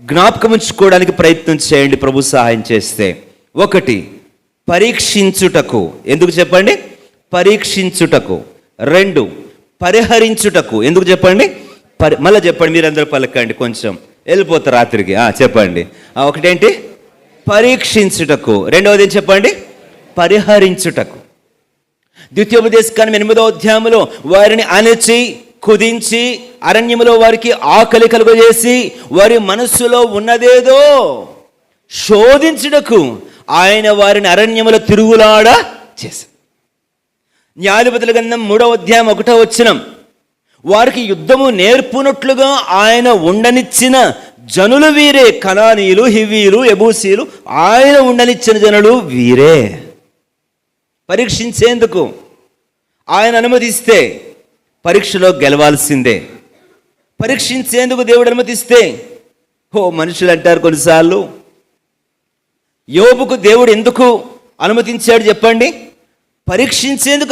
Speaker 1: జ్ఞాపకం ఉంచుకోవడానికి ప్రయత్నం చేయండి, ప్రభు సహాయం చేస్తే. ఒకటి, పరీక్షించుటకు. ఎందుకు చెప్పండి? పరీక్షించుటకు. రెండు, పరిహరించుటకు. ఎందుకు చెప్పండి? మళ్ళీ చెప్పండి, మీరందరూ పలకండి, కొంచెం వెళ్ళిపోతారు రాత్రికి. చెప్పండి. ఒకటేంటి? పరీక్షించుటకు. రెండవది ఏం చెప్పండి? పరిహరించుటకు. ద్వితీయోపదేశకాండం 8వ అధ్యాయంలో వారిని అణచి కుదించి అరణ్యములో వారికి ఆకలి కలుగజేసి వారి మనస్సులో ఉన్నదేదో శోధించుటకు ఆయన వారిని అరణ్యములో తిరుగులాడ చేశారు. న్యాయాధిపతుల గ్రంథం 3వ అధ్యాయం 1వ వచనం, వారికి యుద్ధము నేర్పునట్లుగా ఆయన ఉండనిచ్చిన జనులు వీరే. కనానీయులు, హివ్వీలు, యెబూసీలు ఆయన ఉండనిచ్చిన జనులు వీరే. పరీక్షించేందుకు ఆయన అనుమతిస్తే పరీక్షలో గెలవాల్సిందే. పరీక్షించేందుకు దేవుడు అనుమతిస్తే, మనుషులు అంటారు కొన్నిసార్లు, యోబుకు దేవుడు ఎందుకు అనుమతించాడు చెప్పండి? పరీక్షించేందుకు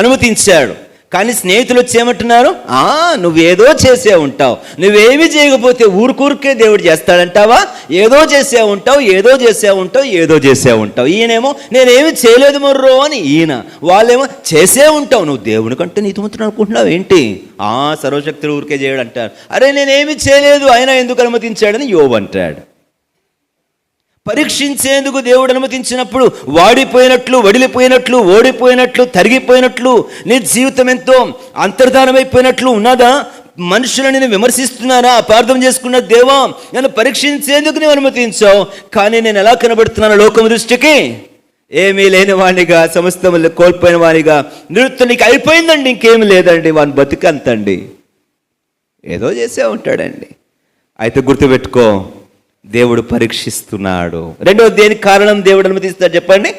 Speaker 1: అనుమతించాడు. కానీ స్నేహితులు వచ్చి ఏమంటున్నారు? నువ్వేదో చేసే ఉంటావు, నువ్వేమి చేయకపోతే ఊరికే దేవుడు చేస్తాడంటావా? ఏదో చేసే ఉంటావు, ఏదో చేసే ఉంటావు, ఏదో చేసే ఉంటావు. ఈయనేమో నేనేమి చేయలేదు మొర్రో అని ఈయన, వాళ్ళేమో చేసే ఉంటావు, నువ్వు దేవుని కంటే నీతిమంతుడు అనుకుంటున్నావు ఏంటి? సర్వశక్తుడు ఊరికే చేయడు అంటారు. అరే నేనేమి చేయలేదు, అయినా ఎందుకు అనుమతించాడని యోబు అంటాడు. పరీక్షించేందుకు దేవుడు అనుమతించినప్పుడు వాడిపోయినట్లు, వడిలిపోయినట్లు, ఓడిపోయినట్లు, తరిగిపోయినట్లు, నీ జీవితం ఎంతో అంతర్ధానమైపోయినట్లు ఉన్నదా? మనుషులను నేను విమర్శిస్తున్నారా? అపార్థం చేసుకున్న దేవా, నన్ను పరీక్షించేందుకు నేను అనుమతించావు. కానీ నేను ఎలా కనబడుతున్నాను లోకం దృష్టికి? ఏమీ లేని వాణిగా, సమస్తములు కోల్పోయిన వాణిగా, నీకు అయిపోయిందండి, ఇంకేమి లేదండి, వాని బతికంతండి, ఏదో చేసే ఉంటాడండి. అయితే గుర్తుపెట్టుకో, దేవుడు పరీక్షిస్తున్నాడు. రెండవది, దేనికి కారణం దేవుడు అనుమతిస్తాడు చెప్పండి?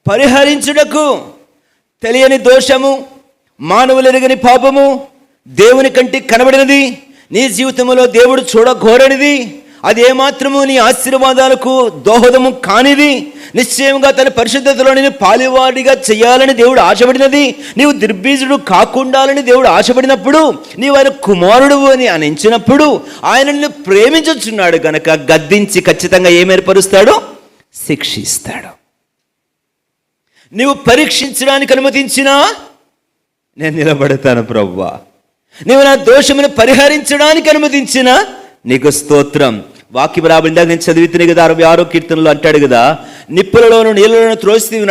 Speaker 1: పరిహరించుటకు. తెలియని దోషము, మానవులు ఎరుగని పాపము, దేవుని కంటికి కనబడినది, నీ జీవితంలో దేవుడు చూడగోరనిది, అది ఏమాత్రము నీ ఆశీర్వాదాలకు దోహదము కానిది, నిశ్చయంగా తన పరిశుద్ధతలో నేను పాలివాడిగా చేయాలని దేవుడు ఆశపడినది, నీవు దుర్బీజుడు కాకుండాలని దేవుడు ఆశపడినప్పుడు, నీవు ఆయన కుమారుడు అని అనించినప్పుడు, ఆయన నిన్ను ప్రేమించుచున్నాడు గనక గద్దించి ఖచ్చితంగా ఏం ఏర్పరుస్తాడు? శిక్షిస్తాడు. నీవు పరీక్షించడానికి అనుమతించినా నేను నిలబడతాను ప్రభువా, నీవు నా దోషమును పరిహరించడానికి అనుమతించినా నీకు స్తోత్రం. వాక్యం రాబడి ఇందాక నేను చదివితే కదా, 66వ కీర్తనలో అంటాడు కదా, నిప్పులలోను నీళ్ళలోను త్రోసితివి,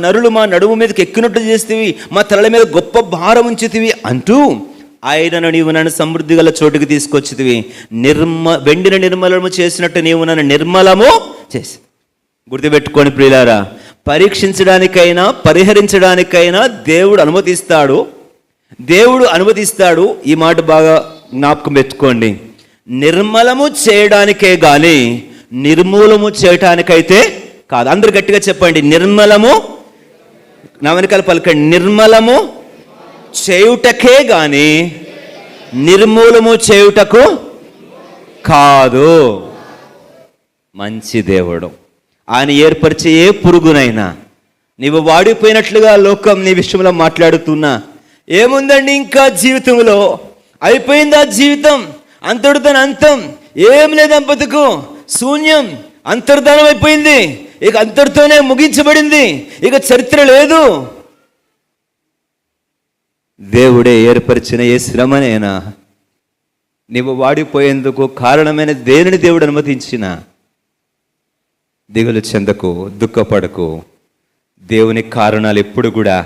Speaker 1: నరులు మా నడుము మీదకి ఎక్కినట్లు చేస్తేవి, మా తలల మీద గొప్ప భారం ఉంచితివి అంటూ ఆయనను నీవు నన్ను సమృద్ధి గల చోటుకి తీసుకొచ్చితివి, వెండిని నిర్మలము చేసినట్టు నీవు నన్ను నిర్మలము చేసి. గుర్తుపెట్టుకోండి ప్రియులారా, పరీక్షించడానికైనా పరిహరించడానికైనా దేవుడు అనుమతిస్తాడు. దేవుడు అనుమతిస్తాడు. ఈ మాట బాగా జ్ఞాపకం పెట్టుకోండి. నిర్మలము చేయడానికే గాని నిర్మూలము చేయటానికైతే కాదు. అందరు గట్టిగా చెప్పండి, నిర్మలము. నా వెనకాల పలకండి, నిర్మలము చేయుటకే గాని నిర్మూలము చేయుటకు కాదు. మంచి దేవుడు. ఆయన ఏర్పరిచే ఏ పురుగునైనా, నీవు వాడిపోయినట్లుగా లోకం నీ విషయంలో మాట్లాడుతున్నా, ఏముందండి ఇంకా జీవితంలో, అయిపోయిందా జీవితం, అంతటితో అంతం, ఏం లేదా బతుకు, శూన్యం, అంతర్ధానం అయిపోయింది, ఇక అంతటితోనే ముగించబడింది, ఇక చరిత్ర లేదు. దేవుడే ఏర్పరిచిన ఏ శ్రమనైనా నీవు వాడిపోయేందుకు కారణమైన దేనిని దేవుడు అనుమతించిన దిగులు చెందకు, దుఃఖపడకు. దేవుని కారణాలు ఎప్పుడు కూడా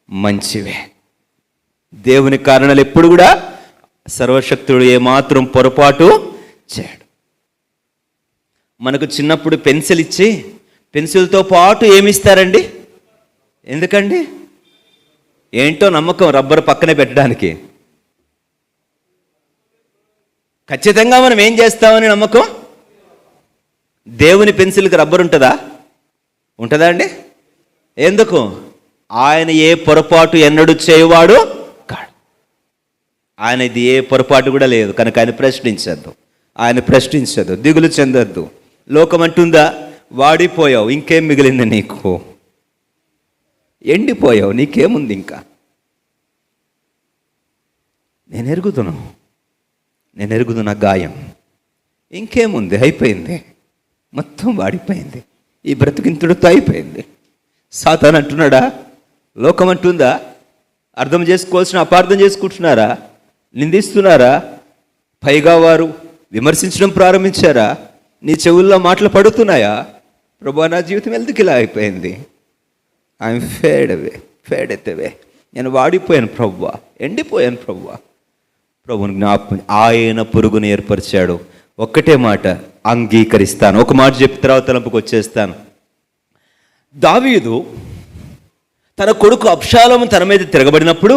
Speaker 1: మంచివే. దేవుని కారణాలు ఎప్పుడు కూడా, సర్వశక్తుడు ఏమాత్రం పొరపాటు చేయడు. మనకు చిన్నప్పుడు పెన్సిల్ ఇచ్చి పెన్సిల్తో పాటు ఏమిస్తారండి? ఎందుకండి? ఏంటో నమ్మకం, రబ్బర్ పక్కనే పెట్టడానికి. ఖచ్చితంగా మనం ఏం చేస్తామని నమ్మకం. దేవుని పెన్సిల్కి రబ్బర్ ఉంటుందా? ఉంటుందా అండి? ఎందుకు? ఆయన ఏ పొరపాటు ఎన్నడూ చేయవాడు కాడు. ఆయనది ఏ పొరపాటు కూడా లేదు కనుక ఆయన ప్రశ్నించద్దు, దిగులు చెందొద్దు. లోకం అంటుందా, వాడిపోయావు, ఇంకేం మిగిలింది నీకు, ఎండిపోయావు, నీకేముంది ఇంకా. నేను ఎరుగుతున్నా గాయం, ఇంకేముంది, అయిపోయింది, మొత్తం వాడిపోయింది, ఈ బ్రతికింతుడితో అయిపోయింది. సాతాను అంటున్నాడా? లోకం అంటుందా? అర్థం చేసుకోవాల్సిన అపార్థం చేసుకుంటున్నారా? నిందిస్తున్నారా? పైగా వారు విమర్శించడం ప్రారంభించారా? నీ చెవుల్లో మాటలు పడుతున్నాయా? ప్రభువా, నా జీవితం ఎందుకు ఇలా అయిపోయింది? ఐఎమ్ ఫేడ్ ఎత్తవే, నేను వాడిపోయాను ప్రభువా, ఎండిపోయాను ప్రభువా. ప్రభువుని జ్ఞాపకం, ఆయన పురుగును ఏర్పరిచాడు. ఒక్కటే మాట, అంగీకరిస్తాను. ఒక మాట చెప్పి తర్వాత తలంపుకు వచ్చేస్తాను. దావీదు తన కొడుకు అబ్షాలోము తన మీద తిరగబడినప్పుడు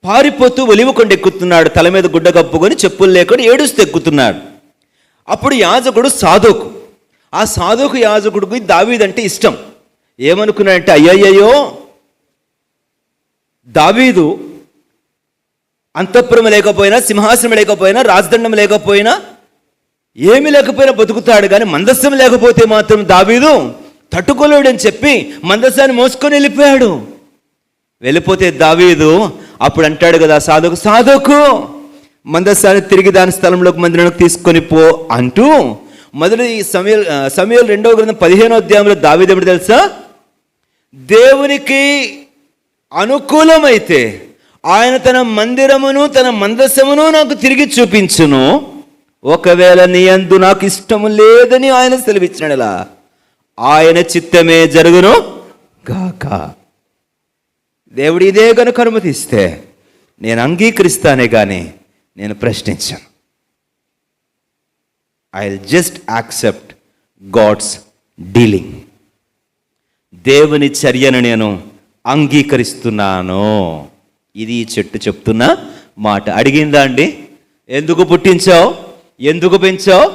Speaker 1: పారిపోతూ ఒలివ కొండ ఎక్కుతున్నాడు. తల మీద గుడ్డ కప్పుకొని చెప్పులు లేకుండా ఏడుస్తూ ఎక్కుతున్నాడు. అప్పుడు యాజకుడు సాదోకు, ఆ సాదోకు యాజకుడికి దావీదు అంటే ఇష్టం. ఏమనుకున్నాడంటే, అయ్యయ్యో, దావీదు అంతఃపురం లేకపోయినా, సింహాసనం లేకపోయినా, రాజదండం లేకపోయినా, ఏమీ లేకపోయినా బతుకుతాడు, కానీ మందస్సం లేకపోతే మాత్రం దావీదు తట్టుకోలేడని చెప్పి మందస్సాన్ని మోసుకొని వెళ్ళిపోతే దావీదు అప్పుడు అంటాడు కదా సాధోకు, మందస్సాన్ని తిరిగి దాని స్థలంలోకి మందిరంలోకి తీసుకొని పో అంటూ మొదలు ఈ సమూయేలు 2వ గ్రంథం 15వ అధ్యాయంలో దావీదు ఎప్పుడు తెలుసా? దేవునికి అనుకూలమైతే ఆయన తన మందిరమును తన మందస్సమును నాకు తిరిగి చూపించును, ఒకవేళ నీ యందు నాకు ఇష్టము లేదని ఆయన సెలవిచ్చినలా ఆయన చిత్తమే జరుగును గాక. దేవుడు ఇదే కనుక అనుమతిస్తే నేను అంగీకరిస్తానే కానీ నేను ప్రశ్నించాను. I will just accept God's dealing. దేవుని చర్యను నేను అంగీకరిస్తున్నాను. ఇది ఈ చెట్టు చెప్తున్న మాట. అడిగిందా అండి? ఎందుకు పుట్టించావు? ఎందుకు పెంచావు?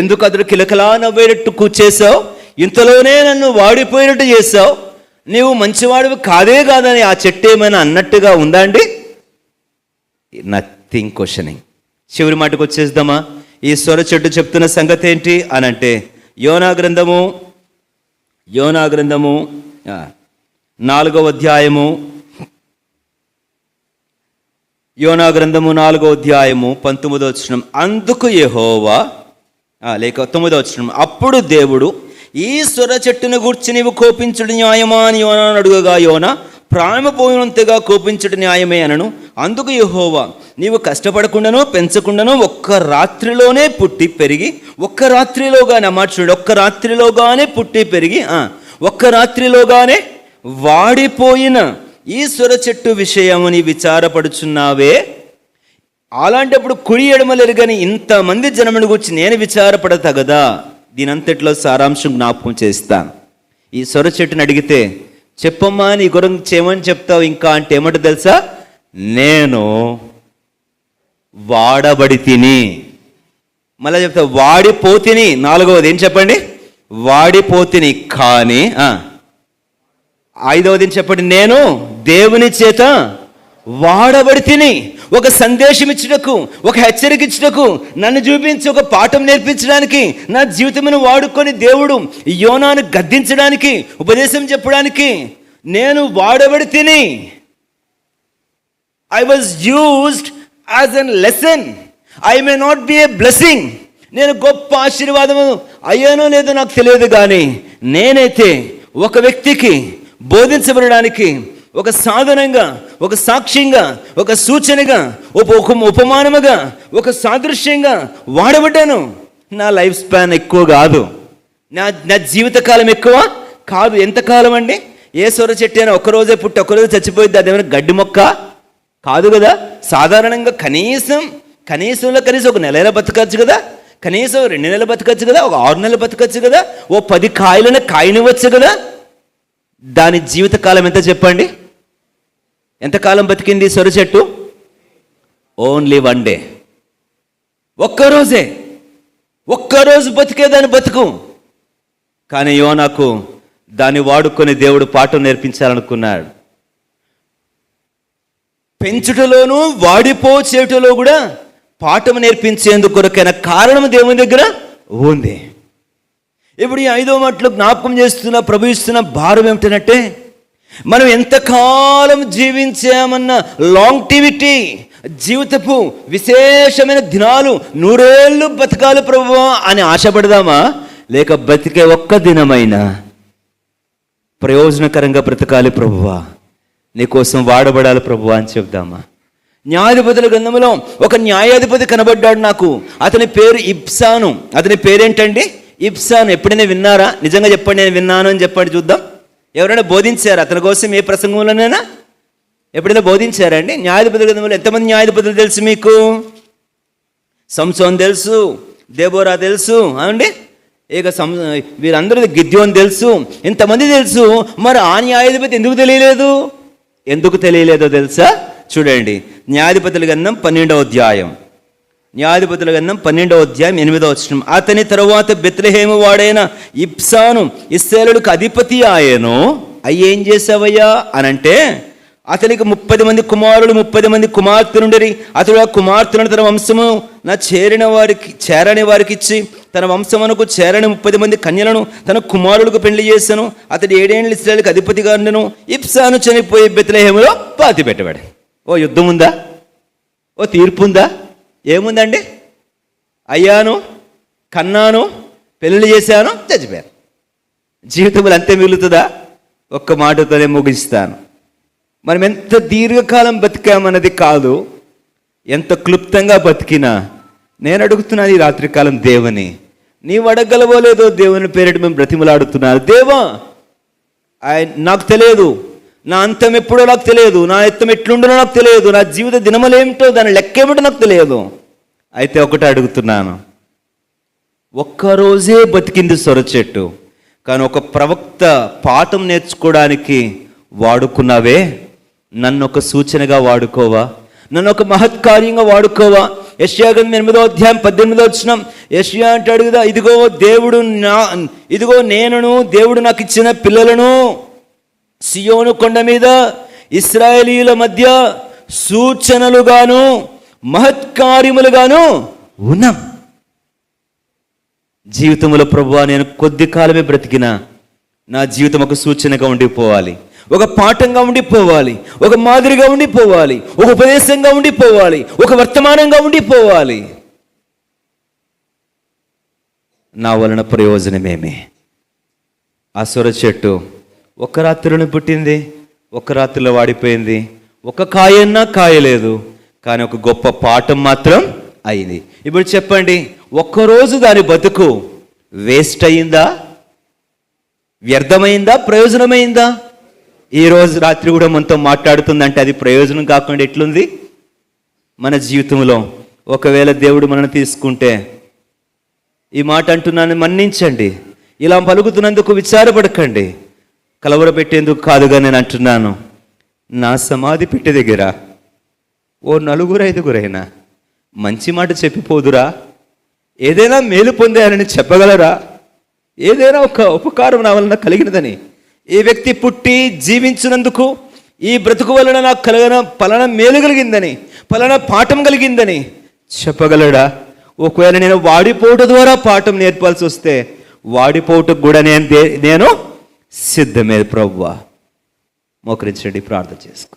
Speaker 1: ఎందుకు అతడు కిలకలా నవ్వేటట్టు కూర్చేసావు? ఇంతలోనే నన్ను వాడిపోయినట్టు చేసావు. నీవు మంచివాడివి కాదని ఆ చెట్టు ఏమైనా అన్నట్టుగా ఉందా అండి? Nothing questioning. చివరి మాటకు వచ్చేద్దామా? ఈ సొర చెట్టు చెప్తున్న సంగతి ఏంటి అని అంటే, యోనా గ్రంథము 4వ అధ్యాయము, యోనా గ్రంథము 4వ అధ్యాయము 19వ వచనం. అందుకు యెహోవా లేక 9వ వచనం, అప్పుడు దేవుడు, ఈ సొర చెట్టును గూర్చి నీవు కోపించుడు న్యాయమా అని యోనాను అడుగగా, యోనా ప్రాణపోయినంతగా కోపించుడు న్యాయమే అనను. అందుకు యెహోవా, నీవు కష్టపడకుండాను పెంచకుండాను ఒక్క రాత్రిలోనే పుట్టి పెరిగి, ఒక్క రాత్రిలోగానే అన్నమాట చూడండి, ఒక్క రాత్రిలోగానే పుట్టి పెరిగి ఒక్క రాత్రిలోగానే వాడిపోయిన ఈ సొర చెట్టు విషయము నీ విచారపడుచున్నావే. అలాంటప్పుడు కుడి ఎడమలెరుగని ఇంతమంది జనముని గురించి నేను విచారపడతగదా? దీనంతట్లో సారాంశం జ్ఞాపకం చేస్తాను. ఈ సొర చెట్టుని అడిగితే, చెప్పమ్మా నీ గురించి ఏమని చెప్తావు ఇంకా అంటే ఏమంటే తెలుసా? నేను వాడబడి తిని. మళ్ళీ చెప్తా, వాడిపోతిని. 4వది ఏం చెప్పండి? వాడిపోతిని. కానీ 5వది చెప్పండి, నేను దేవుని చేత వాడబడి తిని. ఒక సందేశం ఇచ్చుటకు, ఒక హెచ్చరిక ఇచ్చుటకు, నన్ను చూపించి ఒక పాఠం నేర్పించడానికి, నా జీవితమును వాడుకొని దేవుడు యోనాను గద్దించడానికి, ఉపదేశం చెప్పడానికి నేను వాడబడి తిని. I was used as an lesson. I may not be a blessing. నేను గొప్ప ఆశీర్వాదము అయ్యానో లేదో నాకు తెలియదు, కానీ నేనైతే ఒక వ్యక్తికి బోధించబడడానికి ఒక సాధనంగా, ఒక సాక్ష్యంగా, ఒక సూచనగా, ఉపమానముగా, ఒక సాదృశ్యంగా వాడబడ్డాను. నా లైఫ్ స్పాన్ ఎక్కువ కాదు, నా జీవితకాలం ఎక్కువ కాదు. ఎంతకాలం అండి? ఏ సొర చెట్టు అయినా ఒక్కరోజే పుట్టి ఒక్కరోజు చచ్చిపోయింది. అదేమైనా గడ్డి మొక్క కాదు కదా. సాధారణంగా కనీసంలో కనీసం ఒక నెల బతకచ్చు కదా, కనీసం 2 నెలలు బతకచ్చు కదా, ఒక 6 నెలలు బతకచ్చు కదా, ఓ 10 కాయలను కాయనివ్వచ్చు కదా. దాని జీవితకాలం ఎంత చెప్పండి? ఎంతకాలం బతికింది సొర చెట్టు? Only 1 day. ఒక్కరోజు బతికేదాన్ని బతుకు. కానీ యోనాకు దాన్ని వాడుకొని దేవుడు పాఠం నేర్పించాలనుకున్నాడు. పెంచుటలోనూ వాడిపోచేటలో కూడా పాఠం నేర్పించేందుకు కొరకైన కారణం దేవుని దగ్గర ఉంది. ఇప్పుడు ఈ 5వ మాటలో జ్ఞాపకం చేస్తున్న ప్రభు ఇస్తున్న భారం ఏమిటంటే, మనం ఎంతకాలం జీవించామన్న లాంగ్టివిటీ, జీవితపు విశేషమైన దినాలు, 100 ఏళ్ళు బతకాలి ప్రభువా అని ఆశపడదామా? లేక బ్రతికే ఒక్క దినమైనా ప్రయోజనకరంగా బ్రతకాలి ప్రభువా, నీకోసం వాడబడాలి ప్రభువా అని చెప్దామా? న్యాయాధిపతుల గ్రంథంలో ఒక న్యాయాధిపతి కనబడ్డాడు నాకు. అతని పేరు ఇబ్సాను. అతని పేరేంటండి? ఇబ్సాను. ఎప్పుడైనా విన్నారా? నిజంగా చెప్పండి, నేను విన్నాను అని చెప్పండి చూద్దాం. ఎవరైనా బోధించారా అతని కోసం ఏ ప్రసంగంలోనైనా? ఎప్పుడైనా బోధించారా అండి? న్యాయాధిపతుల గ్రంథంలో ఎంతమంది న్యాయాధిపతులు తెలుసు మీకు? సంసోన్ తెలుసు, దెబోరా తెలుసు అండి, ఇక వీరందరూ గిద్యోన్ తెలుసు, ఇంతమంది తెలుసు. మరి ఆ న్యాయాధిపతి ఎందుకు తెలియలేదో తెలుసా? చూడండి, న్యాయాధిపతుల గ్రంథం 12వ అధ్యాయం. న్యాయాధిపతుల గ్రంథం 12వ అధ్యాయం 8వ వచనం. అతని తరువాత బెత్లెహేము వాడైన ఇబ్సాను ఇశ్రాయేలుకు అధిపతి ఆయను. అయ్యేం చేసావయ్యా అనంటే, అతనికి 30 మంది కుమారులు 30 మంది కుమార్తెలుండరి. అతడు ఆ కుమార్తెలను తన వంశము చేరని వారికి ఇచ్చి తన వంశమునకు చేరని 30 మంది కన్యలను తన కుమారులకు పెళ్లి చేశాను. అతడు 7 ఏళ్ళు ఇశ్రాయేలుకు అధిపతిగా ఉండెను. ఇబ్సాను చనిపోయి బెత్లెహేములో పాతి పెట్టబడి. ఓ యుద్ధం ఉందా? ఓ తీర్పు ఉందా? ఏముందండి? అయ్యాను, కన్నాను, పెళ్లి చేశాను, చచ్చిపోయాను. జీవితంలో అంతే మిగులుతుందా? ఒక్క మాటతోనే ముగిస్తాను. మనం ఎంత దీర్ఘకాలం బతికామన్నది కాదు, ఎంత క్లుప్తంగా బతికినా. నేను అడుగుతున్నాను ఈ రాత్రికాలం దేవుని, నీవు అడగలవో లేదో దేవుని పేరిట మేము బ్రతిమలాడుతున్నారు. దేవా, నాకు తెలియదు, నా అంతం ఎప్పుడో నాకు తెలియదు, నా ఎత్తం ఎట్లుండో నాకు తెలియదు, నా జీవిత దినములేమిటో దాని లెక్కేమిటో నాకు తెలియదు. అయితే ఒకటి అడుగుతున్నాను, ఒక్కరోజే బతికింది సొర చెట్టు, కానీ ఒక ప్రవక్త పాఠం నేర్చుకోవడానికి వాడుకున్నావే, నన్ను ఒక సూచనగా వాడుకోవా? నన్ను ఒక మహత్కార్యంగా వాడుకోవా? యెషయా గ్రంథం 8వ అధ్యాయం 18వ వచనం. యెషయా అంటాడు కదా, ఇదిగో నేనును దేవుడు నాకు ఇచ్చిన పిల్లలను సియోను కొండ మీద ఇశ్రాయేలీయుల మధ్య సూచనలుగాను మహత్కార్యములుగాను ఉన్నాం. జీవితంలో ప్రభువా, నేను కొద్ది కాలమే బ్రతికినా నా జీవితం ఒక సూచనగా ఉండిపోవాలి, ఒక పాఠంగా ఉండిపోవాలి, ఒక మాదిరిగా ఉండిపోవాలి, ఒక ఉపదేశంగా ఉండిపోవాలి, ఒక వర్తమానంగా ఉండిపోవాలి. నా వలన ప్రయోజనమేమి? ఆ సొర చెట్టు ఒక రాత్రిలోనే పుట్టింది, ఒక రాత్రిలో వాడిపోయింది, ఒక కాయన్నా కాయలేదు, కానీ ఒక గొప్ప పాఠం మాత్రం అయింది. ఇప్పుడు చెప్పండి, ఒక్కరోజు దాని బతుకు వేస్ట్ అయిందా? వ్యర్థమైందా? ప్రయోజనమైందా? ఈరోజు రాత్రి కూడా మనతో మాట్లాడుతుందంటే అది ప్రయోజనం కాకుండా ఎట్లుంది? మన జీవితంలో ఒకవేళ దేవుడు మనల్ని తీసుకుంటే, ఈ మాట అంటున్నాను, మన్నించండి, ఇలా పలుకుతున్నందుకు విచారపడకండి, కలవరపెట్టేందుకు కాదుగా నేను అంటున్నాను. నా సమాధి పెట్టె దగ్గర ఓ 4-5 మంచి మాట చెప్పిపోదురా? ఏదైనా మేలు పొందారని చెప్పగలరా? ఏదైనా ఒక ఉపకారం నా వలన కలిగినదని, ఈ వ్యక్తి పుట్టి జీవించినందుకు ఈ బ్రతుకు వలన నాకు పలానా మేలు కలిగిందని, పలానా పాఠం కలిగిందని చెప్పగలడా? ఒకవేళ నేను వాడిపోవటం ద్వారా పాఠం నేర్పాల్సి వస్తే వాడిపోవటకు కూడా నేను సిద్ధమే. ప్రభువా, మోకరించండి, ప్రార్థన చేసుకుందాం.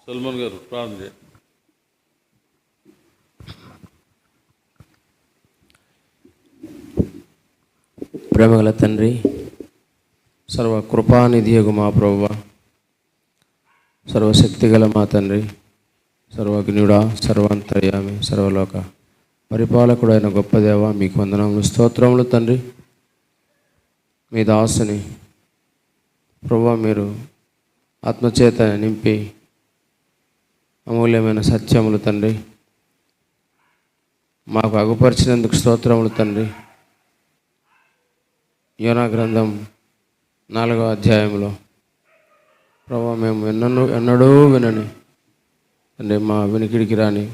Speaker 2: సల్మాన్ గారు ప్రార్థన చేయండి.
Speaker 3: ప్రేమగల తండ్రి, సర్వ కృపానిధియగు మా ప్రభువా, సర్వశక్తిగల మా తండ్రి, సర్వజ్ఞుడా, సర్వాంతర్యామి, సర్వలోక పరిపాలకుడైన గొప్ప దేవ, మీకు వందనములు, స్తోత్రములు తండ్రి. మీ దాసుని ప్రభువా, మీరు ఆత్మచేత నింపి అమూల్యమైన సత్యములు తండ్రి మాకు అగుపరిచినందుకు స్తోత్రములు తండ్రి. యోనా గ్రంథం 4వ అధ్యాయంలో ప్రభువా, మేము ఎన్నడూ వినని తండ్రి, మా వినికిడికి రాని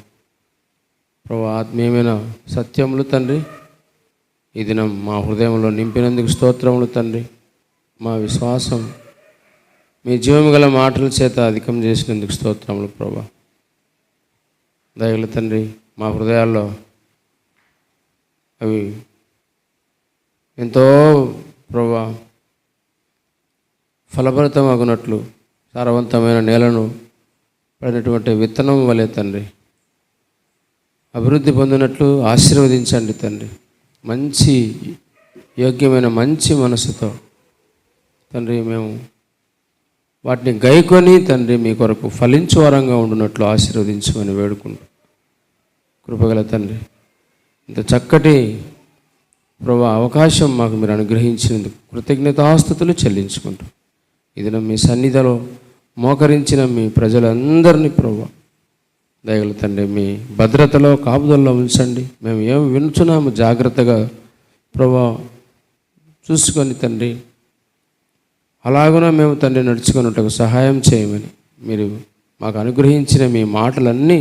Speaker 3: ప్రభు ఆత్మీయమైన సత్యములు తండ్రి ఈ దినం మా హృదయంలో నింపినందుకు స్తోత్రములు తండ్రి. మా విశ్వాసం మీ జీవము గల మాటల చేత అధికం చేసినందుకు స్తోత్రములు ప్రభా. దయగల తండ్రి, మా హృదయాల్లో అవి ఎంతో ప్రభా ఫలభరితమగునట్లు సారవంతమైన నేలను పడినటువంటి విత్తనం వలె తండ్రి అభివృద్ధి పొందినట్లు ఆశీర్వదించండి తండ్రి. మంచి యోగ్యమైన మంచి మనసుతో తండ్రి మేము వాటిని గైకొని తండ్రి మీ కొరకు ఫలించు వారంగా ఉండునట్లు ఆశీర్వదించమని వేడుకుంటూ కృపగల తండ్రి, ఇంత చక్కటి ప్రభా అవకాశం మాకు మీరు అనుగ్రహించినందుకు కృతజ్ఞతాస్తుతులు చెల్లించుకుంటూ ఇది మీ సన్నిధిలో మోకరించిన మీ ప్రజలందరినీ ప్రభా దయగల తండ్రి మీ భద్రతలో కాపుదల్లో ఉంచండి. మేము ఏం వినుచున్నాము జాగ్రత్తగా ప్రభా చూసుకొని తండ్రి అలాగున మేము తండ్రి నడుచుకున్నట్టుకు సహాయం చేయమని మీరు మాకు అనుగ్రహించిన మీ మాటలన్నీ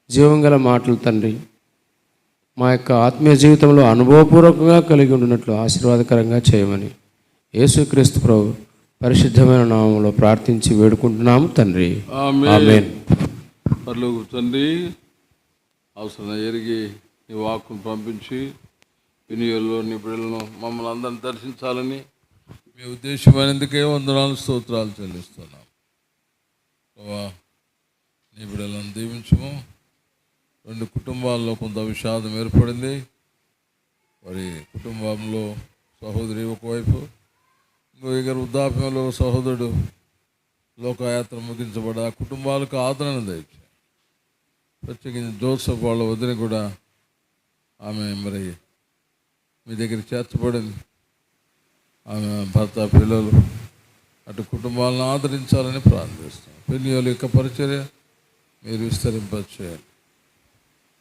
Speaker 3: జీవంగల మాటలు తండ్రి మా యొక్క ఆత్మీయ జీవితంలో అనుభవపూర్వకంగా కలిగి ఉండినట్లు ఆశీర్వాదకరంగా చేయమని యేసుక్రీస్తు ప్రభు పరిశుద్ధమైన నామములో ప్రార్థించి వేడుకుంటున్నాము తండ్రి. ఆమేన్.
Speaker 2: పరలోక తండ్రి, అవసరం ఎరిగి నీ వాక్కును పంపించి వినియోగంలో నీ బిడ్డలను మమ్మల్ని అందరిని దర్శించాలని మీ ఉద్దేశమైనందుకే వందనాలు స్తోత్రాలు చెల్లిస్తున్నాం. నీ బిడ్డలను దీవించము. 2 కుటుంబాల్లో కొంత విషాదం ఏర్పడింది. మరి కుటుంబంలో సహోదరి ఒకవైపు, ఇంకో దగ్గర వృద్ధాప్యంలో సహోదరుడు లోకయాత్ర ముగించబడి ఆ కుటుంబాలకు ఆదరణ దయచేయండి. ప్రత్యేకించి జోసఫ్ వాళ్ళ వదిన కూడా ఆమె మరి మీ దగ్గర చేర్చబడింది. ఆమె భర్త పిల్లలు అటు కుటుంబాలను ఆదరించాలని ప్రార్థిస్తాం. పెన్నియోల యొక్క పరిచర్య మీరు విస్తరింపచేయండి.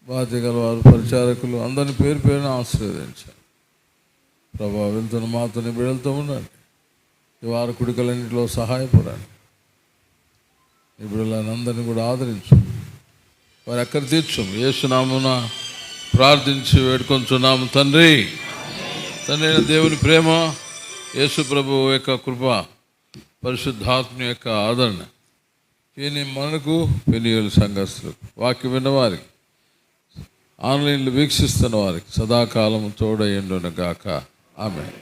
Speaker 2: బాధ్యత గల వారు పరిచారకులు అందరిని పేరు పేరున ఆశీర్వదించాలి. ప్రభావ వెళ్తున్న మాతో బిడ్డలతో ఉండండి. ఈ వారి కుడికలన్నింటిలో సహాయపడండి. ఈ బిడ్డలను అందరినీ కూడా ఆదరించు, వారు ఎక్కడ తీర్చు. యేసునామమున ప్రార్థించి వేడుకొంచున్నాము తండ్రి. తండ్రి అయిన దేవుని ప్రేమ, యేసు ప్రభు యొక్క కృప, పరిశుద్ధాత్మ యొక్క ఆదరణ మనకు పెనియోలు సంఘస్థులకు, వాక్యం విన్నవారికి, ఆన్లైన్లో వీక్షిస్తున్న వారికి సదాకాలం తోడయ్యుండును గాక. ఆమేన్.